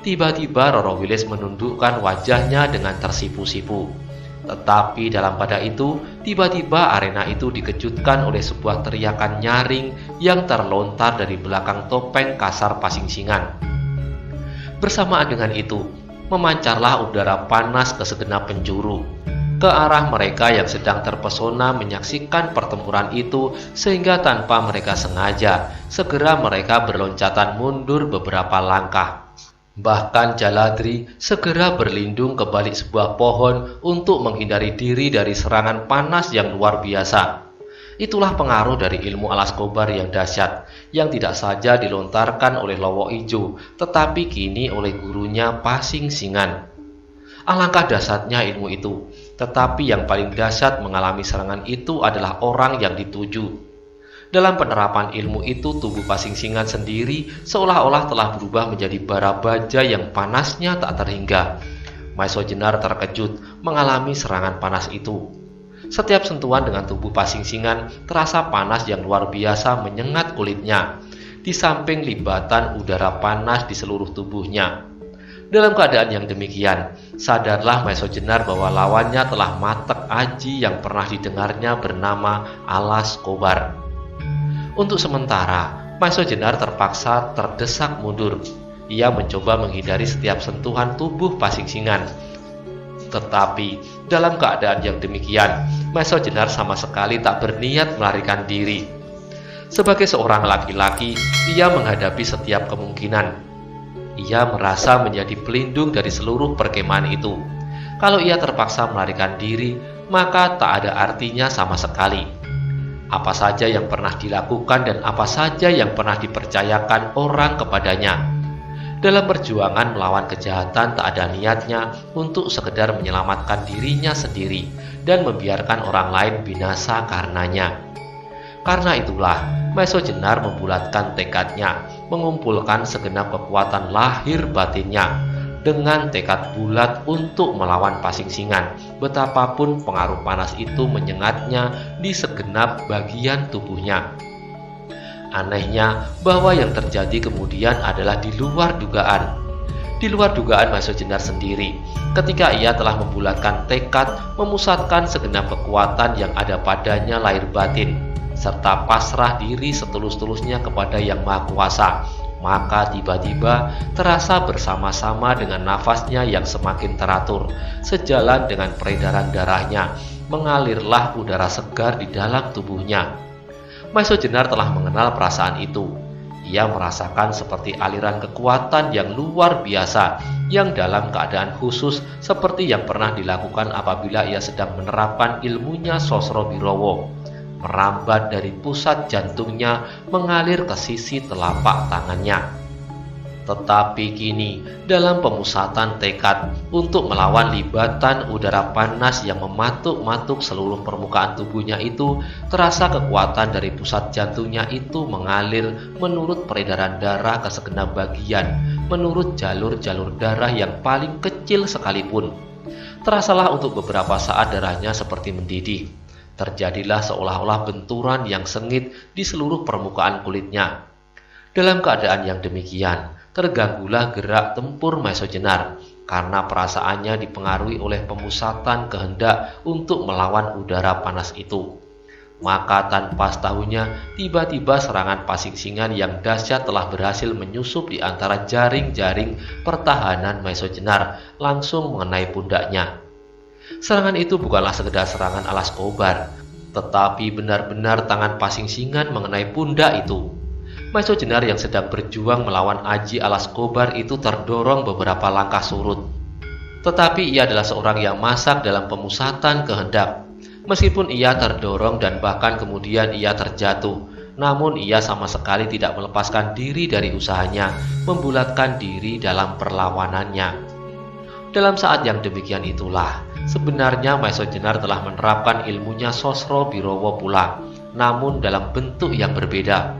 Tiba-tiba Roro Wiles menundukkan wajahnya dengan tersipu-sipu. Tetapi dalam pada itu, tiba-tiba arena itu dikejutkan oleh sebuah teriakan nyaring yang terlontar dari belakang topeng kasar Pasingsingan. Bersamaan dengan itu, memancarlah udara panas ke segenap penjuru, ke arah mereka yang sedang terpesona menyaksikan pertempuran itu, sehingga tanpa mereka sengaja, segera mereka berloncatan mundur beberapa langkah. Bahkan Jaladri segera berlindung ke balik sebuah pohon untuk menghindari diri dari serangan panas yang luar biasa. Itulah pengaruh dari ilmu alas kobar yang dahsyat, yang tidak saja dilontarkan oleh Lowo Ijo, tetapi kini oleh gurunya Pasingsingan. Alangkah dahsyatnya ilmu itu, tetapi yang paling dahsyat mengalami serangan itu adalah orang yang dituju. Dalam penerapan ilmu itu, tubuh Pasingsingan sendiri seolah-olah telah berubah menjadi bara baja yang panasnya tak terhingga. Maiso Jenar terkejut mengalami serangan panas itu. Setiap sentuhan dengan tubuh Pasingsingan terasa panas yang luar biasa menyengat kulitnya, di samping libatan udara panas di seluruh tubuhnya. Dalam keadaan yang demikian, sadarlah Maiso Jenar bahwa lawannya telah matek aji yang pernah didengarnya bernama alas kobar. Untuk sementara, Maiso Jenar terpaksa terdesak mundur. Ia mencoba menghindari setiap sentuhan tubuh Pasingsingan. Tetapi, dalam keadaan yang demikian, Maiso Jenar sama sekali tak berniat melarikan diri. Sebagai seorang laki-laki, ia menghadapi setiap kemungkinan. Ia merasa menjadi pelindung dari seluruh perkemahan itu. Kalau ia terpaksa melarikan diri, maka tak ada artinya sama sekali. Apa saja yang pernah dilakukan dan apa saja yang pernah dipercayakan orang kepadanya. Dalam perjuangan melawan kejahatan tak ada niatnya untuk sekedar menyelamatkan dirinya sendiri dan membiarkan orang lain binasa karenanya. Karena itulah, Maiso Jenar membulatkan tekadnya, mengumpulkan segenap kekuatan lahir batinnya, dengan tekad bulat untuk melawan Pasingsingan, betapapun pengaruh panas itu menyengatnya di segenap bagian tubuhnya. Anehnya bahwa yang terjadi kemudian adalah di luar dugaan. Di luar dugaan Maiso Jenar sendiri, ketika ia telah membulatkan tekad, memusatkan segenap kekuatan yang ada padanya lahir batin, serta pasrah diri setulus-tulusnya kepada Yang Maha Kuasa, maka tiba-tiba terasa bersama-sama dengan nafasnya yang semakin teratur, sejalan dengan peredaran darahnya, mengalirlah udara segar di dalam tubuhnya. Maiso Jenar telah mengenal perasaan itu. Ia merasakan seperti aliran kekuatan yang luar biasa, yang dalam keadaan khusus seperti yang pernah dilakukan apabila ia sedang menerapkan ilmunya Sosro Birowo, merambat dari pusat jantungnya mengalir ke sisi telapak tangannya. Tetapi kini, dalam pemusatan tekad untuk melawan libatan udara panas yang mematuk-matuk seluruh permukaan tubuhnya itu, terasa kekuatan dari pusat jantungnya itu mengalir menurut peredaran darah ke segenap bagian, menurut jalur-jalur darah yang paling kecil sekalipun. Terasalah untuk beberapa saat darahnya seperti mendidih. Terjadilah seolah-olah benturan yang sengit di seluruh permukaan kulitnya. Dalam keadaan yang demikian, terganggulah gerak tempur Maiso Jenar karena perasaannya dipengaruhi oleh pemusatan kehendak untuk melawan udara panas itu. Maka tanpa setahunya, tiba-tiba serangan Pasingsingan yang dahsyat telah berhasil menyusup di antara jaring-jaring pertahanan Maiso Jenar, langsung mengenai pundaknya. Serangan itu bukanlah sekedar serangan alas kobar, tetapi benar-benar tangan Pasingsingan mengenai pundak itu. Maiso Jenar yang sedang berjuang melawan aji alas kobar itu terdorong beberapa langkah surut. Tetapi ia adalah seorang yang masak dalam pemusatan kehendak. Meskipun ia terdorong dan bahkan kemudian ia terjatuh, namun ia sama sekali tidak melepaskan diri dari usahanya, membulatkan diri dalam perlawanannya. Dalam saat yang demikian itulah, sebenarnya Maesa Jenar telah menerapkan ilmunya Sosro Birowo pula, namun dalam bentuk yang berbeda.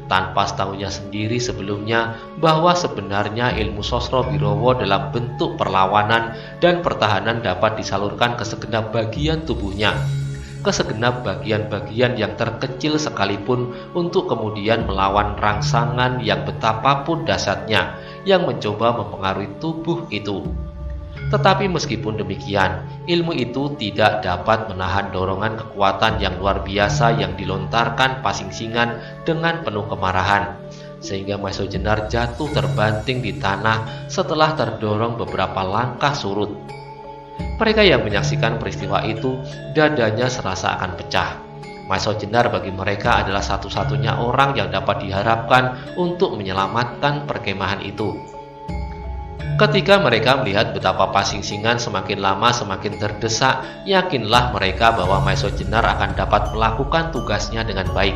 Tanpa setahunya sendiri sebelumnya bahwa sebenarnya ilmu Sosro Birowo dalam bentuk perlawanan dan pertahanan dapat disalurkan ke segenap bagian tubuhnya, ke segenap bagian-bagian yang terkecil sekalipun, untuk kemudian melawan rangsangan yang betapapun dahsyatnya yang mencoba mempengaruhi tubuh itu. Tetapi meskipun demikian, ilmu itu tidak dapat menahan dorongan kekuatan yang luar biasa yang dilontarkan Pasingsingan dengan penuh kemarahan, sehingga Maesa Jenar jatuh terbanting di tanah setelah terdorong beberapa langkah surut. Mereka yang menyaksikan peristiwa itu, dadanya serasa akan pecah. Maesa Jenar bagi mereka adalah satu-satunya orang yang dapat diharapkan untuk menyelamatkan perkemahan itu. Ketika mereka melihat betapa Pasingsingan semakin lama semakin terdesak, yakinlah mereka bahwa Maesa Jenar akan dapat melakukan tugasnya dengan baik.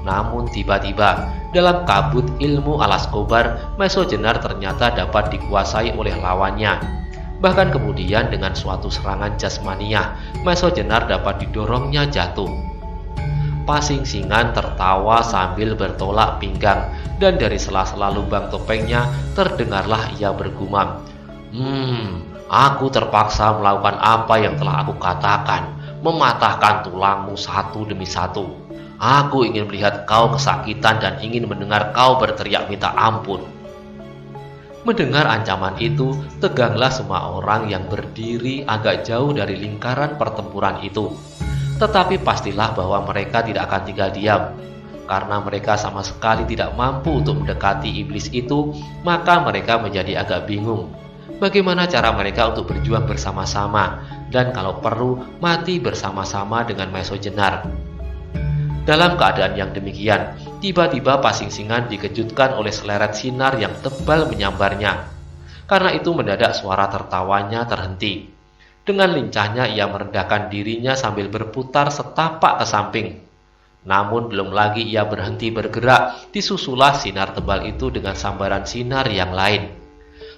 Namun tiba-tiba, dalam kabut ilmu alas kobar, Maesa Jenar ternyata dapat dikuasai oleh lawannya. Bahkan kemudian dengan suatu serangan jasmaniah, Maesa Jenar dapat didorongnya jatuh. Pasingsingan tertawa sambil bertolak pinggang, dan dari sela-sela lubang topengnya terdengarlah ia bergumam, aku terpaksa melakukan apa yang telah aku katakan, mematahkan tulangmu satu demi satu. Aku ingin melihat kau kesakitan dan ingin mendengar kau berteriak minta ampun." Mendengar ancaman itu, teganglah semua orang yang berdiri agak jauh dari lingkaran pertempuran itu. Tetapi pastilah bahwa mereka tidak akan tinggal diam. Karena mereka sama sekali tidak mampu untuk mendekati iblis itu, maka mereka menjadi agak bingung. Bagaimana cara mereka untuk berjuang bersama-sama, dan kalau perlu mati bersama-sama dengan Maesa Jenar. Dalam keadaan yang demikian, tiba-tiba Pasingsingan dikejutkan oleh seleret sinar yang tebal menyambarnya. Karena itu mendadak suara tertawanya terhenti. Dengan lincahnya ia merendahkan dirinya sambil berputar setapak ke samping. Namun belum lagi ia berhenti bergerak, disusulah sinar tebal itu dengan sambaran sinar yang lain.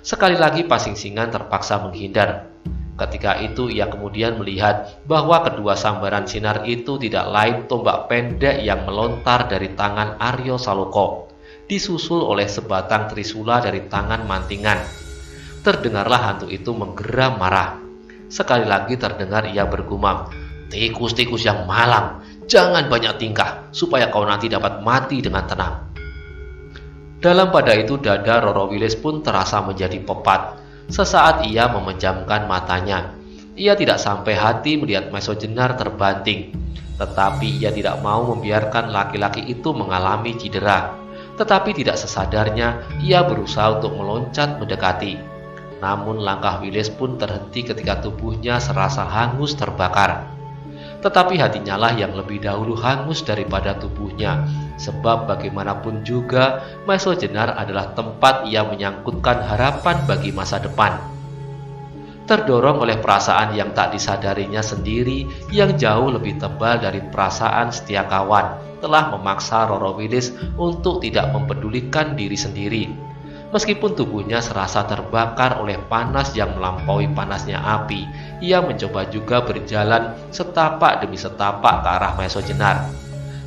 Sekali lagi Pasingsingan terpaksa menghindar. Ketika itu ia kemudian melihat bahwa kedua sambaran sinar itu tidak lain tombak pendek yang melontar dari tangan Aryo Saloko, disusul oleh sebatang trisula dari tangan Mantingan. Terdengarlah hantu itu menggeram marah. Sekali lagi terdengar ia bergumam, "Tikus-tikus yang malang, jangan banyak tingkah, supaya kau nanti dapat mati dengan tenang." Dalam pada itu dada Roro Wilis pun terasa menjadi pepat. Sesaat ia memejamkan matanya. Ia tidak sampai hati melihat Maesa Jenar terbanting. Tetapi ia tidak mau membiarkan laki-laki itu mengalami cedera. Tetapi tidak sesadarnya, ia berusaha untuk meloncat mendekati. Namun langkah Wilis pun terhenti ketika tubuhnya serasa hangus terbakar. Tetapi hatinya lah yang lebih dahulu hangus daripada tubuhnya, sebab bagaimanapun juga Maesa Jenar adalah tempat ia menyangkutkan harapan bagi masa depan. Terdorong oleh perasaan yang tak disadarinya sendiri yang jauh lebih tebal dari perasaan setia kawan, telah memaksa Roro Wilis untuk tidak mempedulikan diri sendiri. Meskipun tubuhnya serasa terbakar oleh panas yang melampaui panasnya api, ia mencoba juga berjalan setapak demi setapak ke arah Maesa Jenar.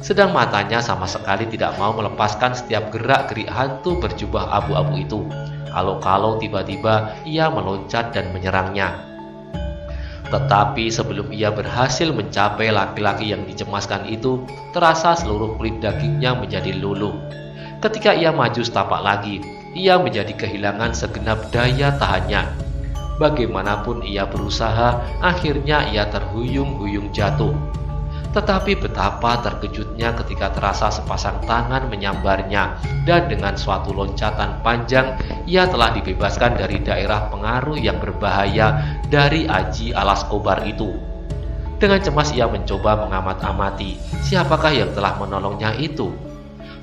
Sedang matanya sama sekali tidak mau melepaskan setiap gerak-gerik hantu berjubah abu-abu itu. Kalau-kalau tiba-tiba ia meloncat dan menyerangnya. Tetapi sebelum ia berhasil mencapai laki-laki yang dicemaskan itu, terasa seluruh kulit dagingnya menjadi luluh. Ketika ia maju setapak lagi, ia menjadi kehilangan segenap daya tahannya. Bagaimanapun ia berusaha, akhirnya ia terhuyung-huyung jatuh. Tetapi betapa terkejutnya ketika terasa sepasang tangan menyambarnya, dan dengan suatu loncatan panjang, ia telah dibebaskan dari daerah pengaruh yang berbahaya dari aji alas kobar itu. Dengan cemas ia mencoba mengamat-amati siapakah yang telah menolongnya itu.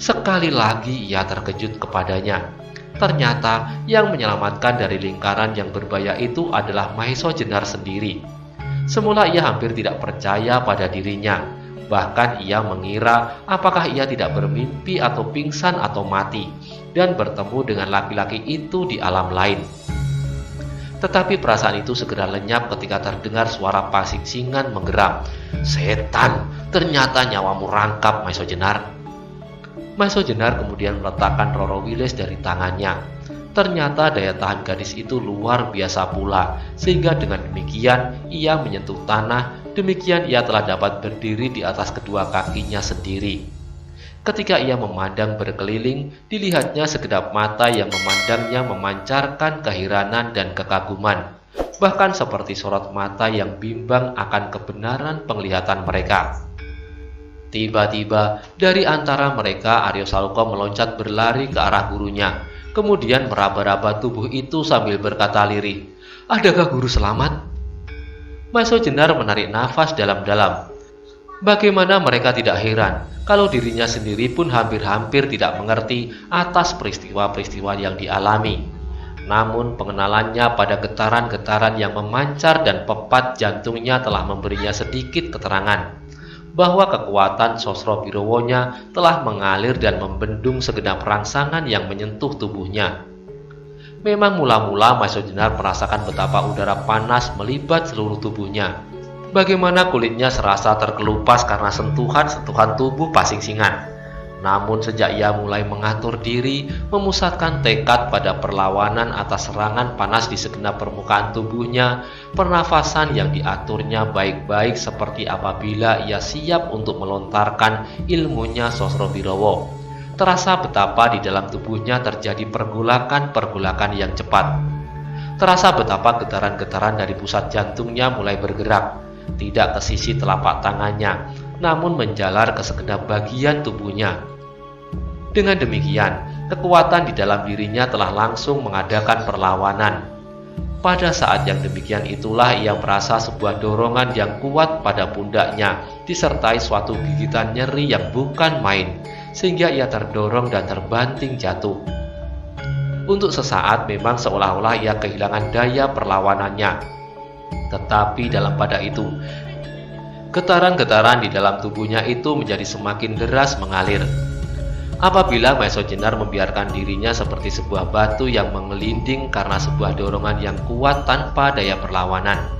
Sekali lagi ia terkejut kepadanya. Ternyata yang menyelamatkan dari lingkaran yang berbahaya itu adalah Maesa Jenar sendiri. Semula ia hampir tidak percaya pada dirinya. Bahkan ia mengira apakah ia tidak bermimpi atau pingsan atau mati dan bertemu dengan laki-laki itu di alam lain. Tetapi perasaan itu segera lenyap ketika terdengar suara pasingsingan menggeram. "Setan, ternyata nyawamu rangkap, Maiso Jenar." Maiso Jenar kemudian meletakkan Roro Wilis dari tangannya. Ternyata daya tahan gadis itu luar biasa pula, sehingga dengan demikian ia menyentuh tanah. Demikian ia telah dapat berdiri di atas kedua kakinya sendiri. Ketika ia memandang berkeliling, dilihatnya sekedap mata yang memandangnya memancarkan keheranan dan kekaguman, bahkan seperti sorot mata yang bimbang akan kebenaran penglihatan mereka. Tiba-tiba, dari antara mereka Aryo Saloka meloncat berlari ke arah gurunya, kemudian meraba-raba tubuh itu sambil berkata lirih, "Adakah guru selamat?" Maiso Jenar menarik nafas dalam-dalam. Bagaimana mereka tidak heran kalau dirinya sendiri pun hampir-hampir tidak mengerti atas peristiwa-peristiwa yang dialami. Namun pengenalannya pada getaran-getaran yang memancar dan pepat jantungnya telah memberinya sedikit keterangan bahwa kekuatan Sosro Birowonya telah mengalir dan membendung segenap rangsangan yang menyentuh tubuhnya. Memang mula-mula Maiso Jenar merasakan betapa udara panas melibat seluruh tubuhnya. Bagaimana kulitnya serasa terkelupas karena sentuhan-sentuhan tubuh pasingsingan. Namun sejak ia mulai mengatur diri, memusatkan tekad pada perlawanan atas serangan panas di segenap permukaan tubuhnya, pernafasan yang diaturnya baik-baik seperti apabila ia siap untuk melontarkan ilmunya Sosro Birowo. Terasa betapa di dalam tubuhnya terjadi pergolakan-pergolakan yang cepat. Terasa betapa getaran-getaran dari pusat jantungnya mulai bergerak, tidak ke sisi telapak tangannya, namun menjalar ke segenap bagian tubuhnya. Dengan demikian, kekuatan di dalam dirinya telah langsung mengadakan perlawanan. Pada saat yang demikian itulah ia merasa sebuah dorongan yang kuat pada pundaknya, disertai suatu gigitan nyeri yang bukan main, sehingga ia terdorong dan terbanting jatuh. Untuk sesaat memang seolah-olah ia kehilangan daya perlawanannya. Tetapi dalam pada itu, getaran-getaran di dalam tubuhnya itu menjadi semakin deras mengalir. Apabila Maiso Jenar membiarkan dirinya seperti sebuah batu yang mengelinding karena sebuah dorongan yang kuat tanpa daya perlawanan.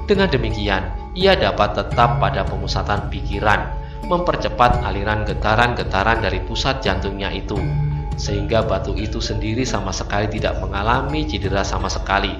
Dengan demikian, ia dapat tetap pada pemusatan pikiran, mempercepat aliran getaran-getaran dari pusat jantungnya itu, sehingga batu itu sendiri sama sekali tidak mengalami cedera sama sekali.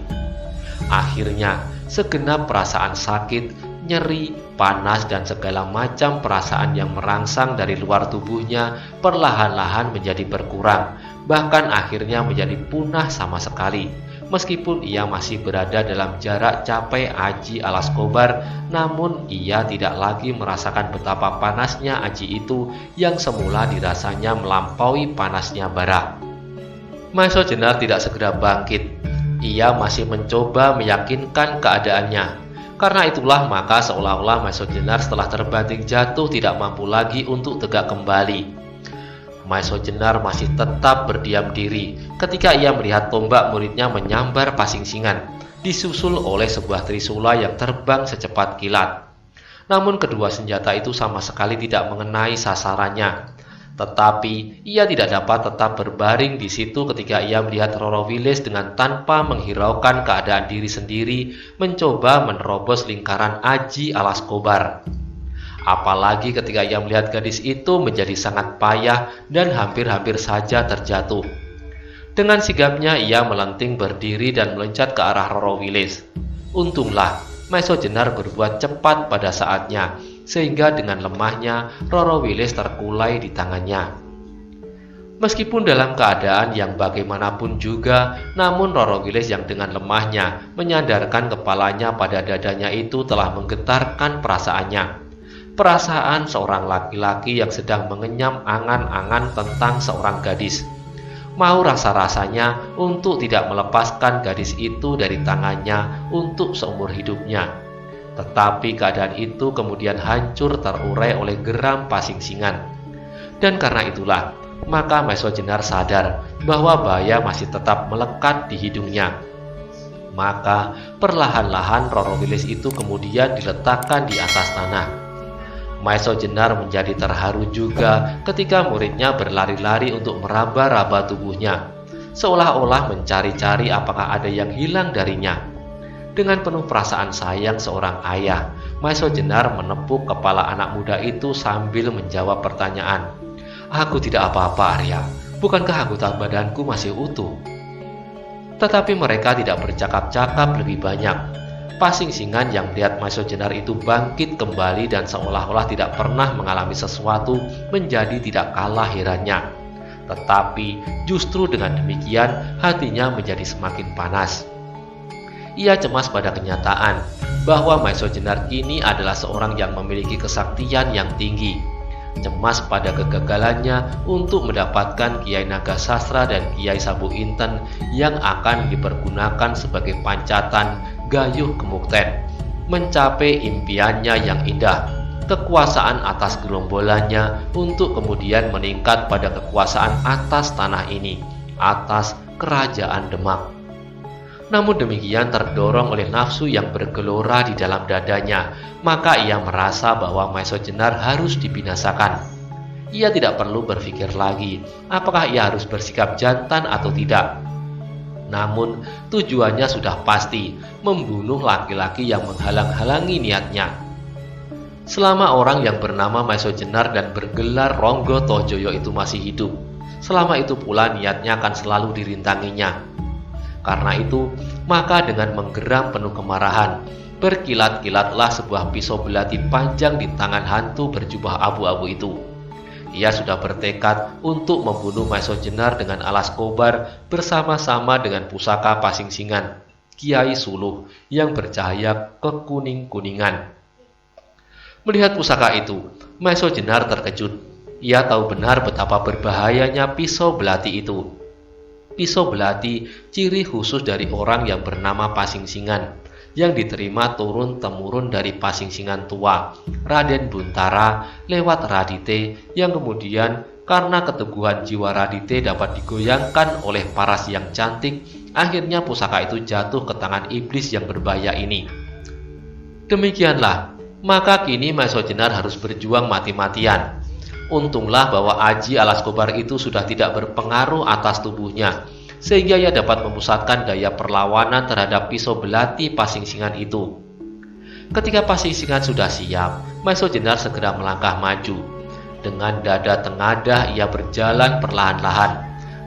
Akhirnya, segenap perasaan sakit, nyeri, panas, dan segala macam perasaan yang merangsang dari luar tubuhnya perlahan-lahan menjadi berkurang, bahkan akhirnya menjadi punah sama sekali. Meskipun ia masih berada dalam jarak capai aji alas kobar, namun ia tidak lagi merasakan betapa panasnya aji itu yang semula dirasanya melampaui panasnya bara. Maiso Jenar tidak segera bangkit. Ia masih mencoba meyakinkan keadaannya. Karena itulah maka seolah-olah Maiso Jenar setelah terbanting jatuh tidak mampu lagi untuk tegak kembali. Maiso Jenar masih tetap berdiam diri ketika ia melihat tombak muridnya menyambar pasingsingan, disusul oleh sebuah trisula yang terbang secepat kilat. Namun kedua senjata itu sama sekali tidak mengenai sasarannya. Tetapi ia tidak dapat tetap berbaring di situ ketika ia melihat Roro Wilis dengan tanpa menghiraukan keadaan diri sendiri mencoba menerobos lingkaran aji alas kobar. Apalagi ketika ia melihat gadis itu menjadi sangat payah dan hampir-hampir saja terjatuh. Dengan sigapnya ia melenting berdiri dan meloncat ke arah Roro Wilis. Untunglah Maiso Jenar berbuat cepat pada saatnya, sehingga dengan lemahnya Roro Wilis terkulai di tangannya. Meskipun dalam keadaan yang bagaimanapun juga, namun Roro Wilis yang dengan lemahnya menyandarkan kepalanya pada dadanya itu telah menggetarkan perasaannya. Perasaan seorang laki-laki yang sedang mengenyam angan-angan tentang seorang gadis. Mau rasa-rasanya untuk tidak melepaskan gadis itu dari tangannya untuk seumur hidupnya. Tetapi keadaan itu kemudian hancur terurai oleh geram pasingsingan. Dan karena itulah, maka Maiso Jenar sadar bahwa bahaya masih tetap melekat di hidungnya. Maka perlahan-lahan Roro Wilis itu kemudian diletakkan di atas tanah. Maiso Jenar menjadi terharu juga ketika muridnya berlari-lari untuk meraba-raba tubuhnya. seolah-olah mencari-cari apakah ada yang hilang darinya. Dengan penuh perasaan sayang seorang ayah, Maestro Jenar menepuk kepala anak muda itu sambil menjawab pertanyaan. "Aku tidak apa-apa, Arya. Bukankah anggota badanku masih utuh?" Tetapi mereka tidak bercakap-cakap lebih banyak. Pasing-singan yang melihat Maestro Jenar itu bangkit kembali dan seolah-olah tidak pernah mengalami sesuatu menjadi tidak kalah herannya. Tetapi justru dengan demikian hatinya menjadi semakin panas. Ia cemas pada kenyataan bahwa Maestro Jenar kini adalah seorang yang memiliki kesaktian yang tinggi. Cemas pada kegagalannya untuk mendapatkan Kiai Naga Sastra dan Kiai Sabu Inten yang akan dipergunakan sebagai pancatan Gayuh Kemukten, mencapai impiannya yang indah, kekuasaan atas gerombolannya untuk kemudian meningkat pada kekuasaan atas tanah ini, atas Kerajaan Demak. Namun demikian terdorong oleh nafsu yang bergelora di dalam dadanya, maka ia merasa bahwa Maestro Jenar harus dibinasakan. Ia tidak perlu berpikir lagi apakah ia harus bersikap jantan atau tidak. Namun tujuannya sudah pasti, membunuh laki-laki yang menghalang-halangi niatnya. Selama orang yang bernama Maestro Jenar dan bergelar Ronggo Tohjoyo itu masih hidup, selama itu pula niatnya akan selalu dirintanginya. Karena itu, maka dengan menggeram penuh kemarahan, berkilat-kilatlah sebuah pisau belati panjang di tangan hantu berjubah abu-abu itu. Ia sudah bertekad untuk membunuh Maestro Jenar dengan alas kobar bersama-sama dengan pusaka Pasing-singan, Kiai Suluh yang bercahaya kekuning-kuningan. Melihat pusaka itu, Maestro Jenar terkejut. Ia tahu benar betapa berbahayanya pisau belati itu. Pisau belati ciri khusus dari orang yang bernama Pasing-singan, yang diterima turun-temurun dari Pasing-singan tua, Raden Buntara, lewat Radite, yang kemudian karena keteguhan jiwa Radite dapat digoyangkan oleh paras yang cantik, akhirnya pusaka itu jatuh ke tangan iblis yang berbahaya ini. Demikianlah, maka kini Maestro Jenar harus berjuang mati-matian. Untunglah bahwa aji alas kobar itu sudah tidak berpengaruh atas tubuhnya, sehingga ia dapat memusatkan daya perlawanan terhadap pisau belati Pasing-singan itu. Ketika Pasing-singan sudah siap, Maestro Jenar segera melangkah maju. Dengan dada tengadah ia berjalan perlahan-lahan,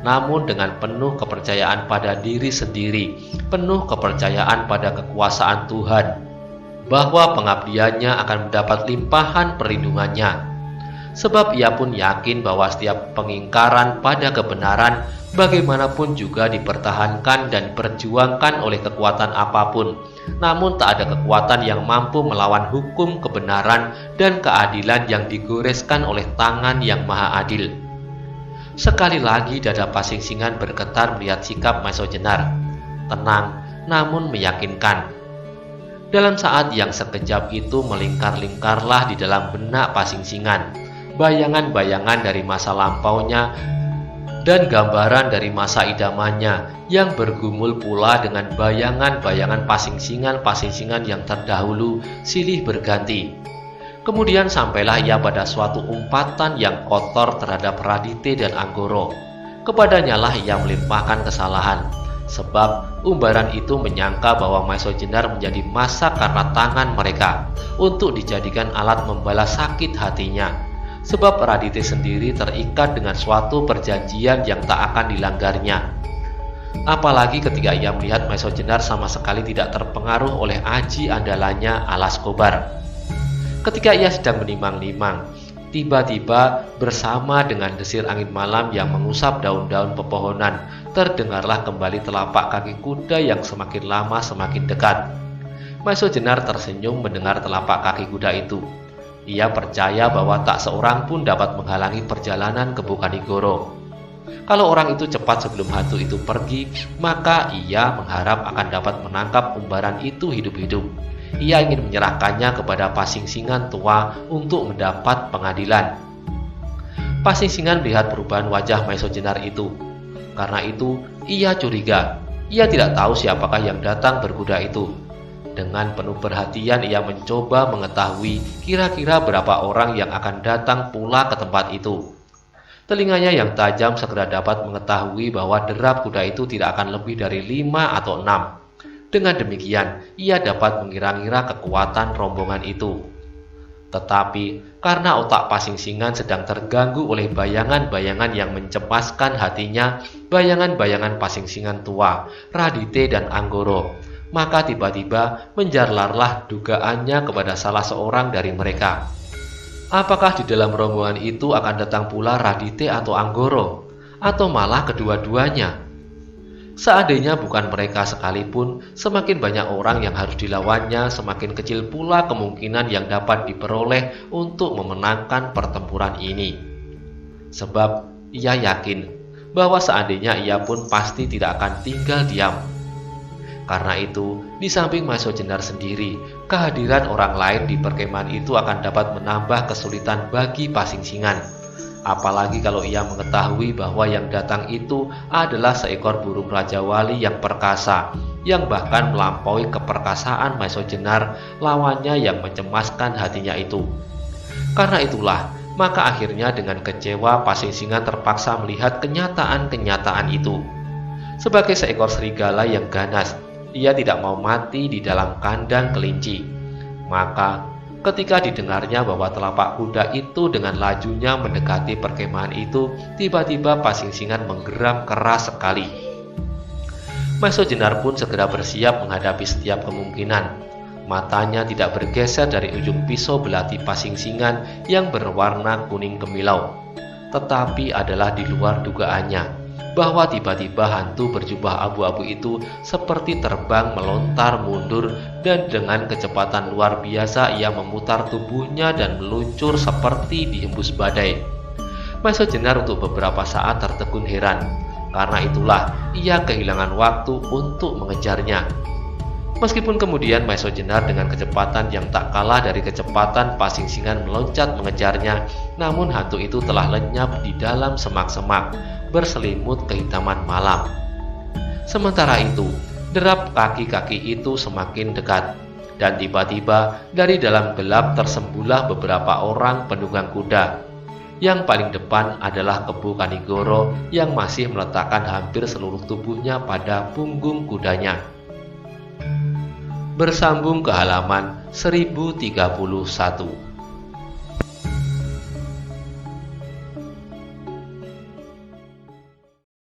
namun dengan penuh kepercayaan pada diri sendiri, penuh kepercayaan pada kekuasaan Tuhan, bahwa pengabdiannya akan mendapat limpahan perlindungannya. Sebab ia pun yakin bahwa setiap pengingkaran pada kebenaran bagaimanapun juga dipertahankan dan diperjuangkan oleh kekuatan apapun. Namun tak ada kekuatan yang mampu melawan hukum kebenaran dan keadilan yang digoreskan oleh tangan yang maha adil. Sekali lagi dada Pasing-singan bergetar melihat sikap Maestro Jenar. Tenang namun meyakinkan. Dalam saat yang sekejap itu melingkar-lingkarlah di dalam benak Pasing-singan bayangan-bayangan dari masa lampaunya dan gambaran dari masa idamannya yang bergumul pula dengan bayangan-bayangan Pasing-singan yang terdahulu silih berganti. Kemudian sampailah ia pada suatu umpatan yang kotor terhadap Radite dan Anggoro. Kepadanya lah ia melimpahkan kesalahan, sebab umbaran itu menyangka bahwa Maestro Jenar menjadi masak karena tangan mereka untuk dijadikan alat membalas sakit hatinya. Sebab Radite sendiri terikat dengan suatu perjanjian yang tak akan dilanggarnya. Apalagi ketika ia melihat Maestro Jenar sama sekali tidak terpengaruh oleh aji andalannya alas kobar. Ketika ia sedang menimang-nimang, tiba-tiba bersama dengan desir angin malam yang mengusap daun-daun pepohonan, terdengarlah kembali telapak kaki kuda yang semakin lama semakin dekat. Maestro Jenar tersenyum mendengar telapak kaki kuda itu. Ia percaya bahwa tak seorang pun dapat menghalangi perjalanan ke Bokanigoro. Kalau orang itu cepat sebelum hantu itu pergi, maka ia mengharap akan dapat menangkap umbaran itu hidup-hidup. Ia ingin menyerahkannya kepada Pasing-singan tua untuk mendapat pengadilan. Pasing-singan melihat perubahan wajah Maestro Jenar itu. Karena itu, ia curiga. Ia tidak tahu siapakah yang datang berkuda itu. Dengan penuh perhatian ia mencoba mengetahui kira-kira berapa orang yang akan datang pula ke tempat itu. Telinganya yang tajam segera dapat mengetahui bahwa derap kuda itu tidak akan lebih dari 5 atau 6. Dengan demikian, ia dapat mengira-ngira kekuatan rombongan itu. Tetapi, karena otak Pasingsingan sedang terganggu oleh bayangan-bayangan yang mencemaskan hatinya, bayangan-bayangan Pasingsingan tua, Radite dan Anggoro, maka tiba-tiba menjarlarlah dugaannya kepada salah seorang dari mereka. Apakah di dalam rombongan itu akan datang pula Radite atau Anggoro, atau malah kedua-duanya? Seandainya bukan mereka sekalipun, semakin banyak orang yang harus dilawannya, semakin kecil pula kemungkinan yang dapat diperoleh untuk memenangkan pertempuran ini. Sebab ia yakin bahwa seandainya ia pun pasti tidak akan tinggal diam. Karena itu, di samping Maeso Jenar sendiri, kehadiran orang lain di perkemahan itu akan dapat menambah kesulitan bagi Pasingsingan. Apalagi kalau ia mengetahui bahwa yang datang itu adalah seekor burung Raja Wali yang perkasa, yang bahkan melampaui keperkasaan Maeso Jenar, lawannya yang mencemaskan hatinya itu. Karena itulah, maka akhirnya dengan kecewa Pasingsingan terpaksa melihat kenyataan-kenyataan itu. Sebagai seekor serigala yang ganas, ia tidak mau mati di dalam kandang kelinci. Maka ketika didengarnya bahwa telapak kuda itu dengan lajunya mendekati perkemahan itu, tiba-tiba Pasingsingan menggeram keras sekali. Maeso Jenar pun segera bersiap menghadapi setiap kemungkinan. Matanya tidak bergeser dari ujung pisau belati Pasingsingan yang berwarna kuning kemilau. Tetapi adalah di luar dugaannya bahwa tiba-tiba hantu berjubah abu-abu itu seperti terbang melontar mundur, dan dengan kecepatan luar biasa ia memutar tubuhnya dan meluncur seperti dihembus badai. Maeso Jenar untuk beberapa saat tertegun heran. Karena itulah ia kehilangan waktu untuk mengejarnya. Meskipun kemudian Maeso Jenar dengan kecepatan yang tak kalah dari kecepatan Pasingsingan meloncat mengejarnya, namun hantu itu telah lenyap di dalam semak-semak berselimut kehitaman malam. Sementara itu, derap kaki-kaki itu semakin dekat, dan tiba-tiba dari dalam gelap tersembuhlah beberapa orang penunggang kuda. Yang paling depan adalah Kebu Kanigoro yang masih meletakkan hampir seluruh tubuhnya pada punggung kudanya. Bersambung ke halaman 1031.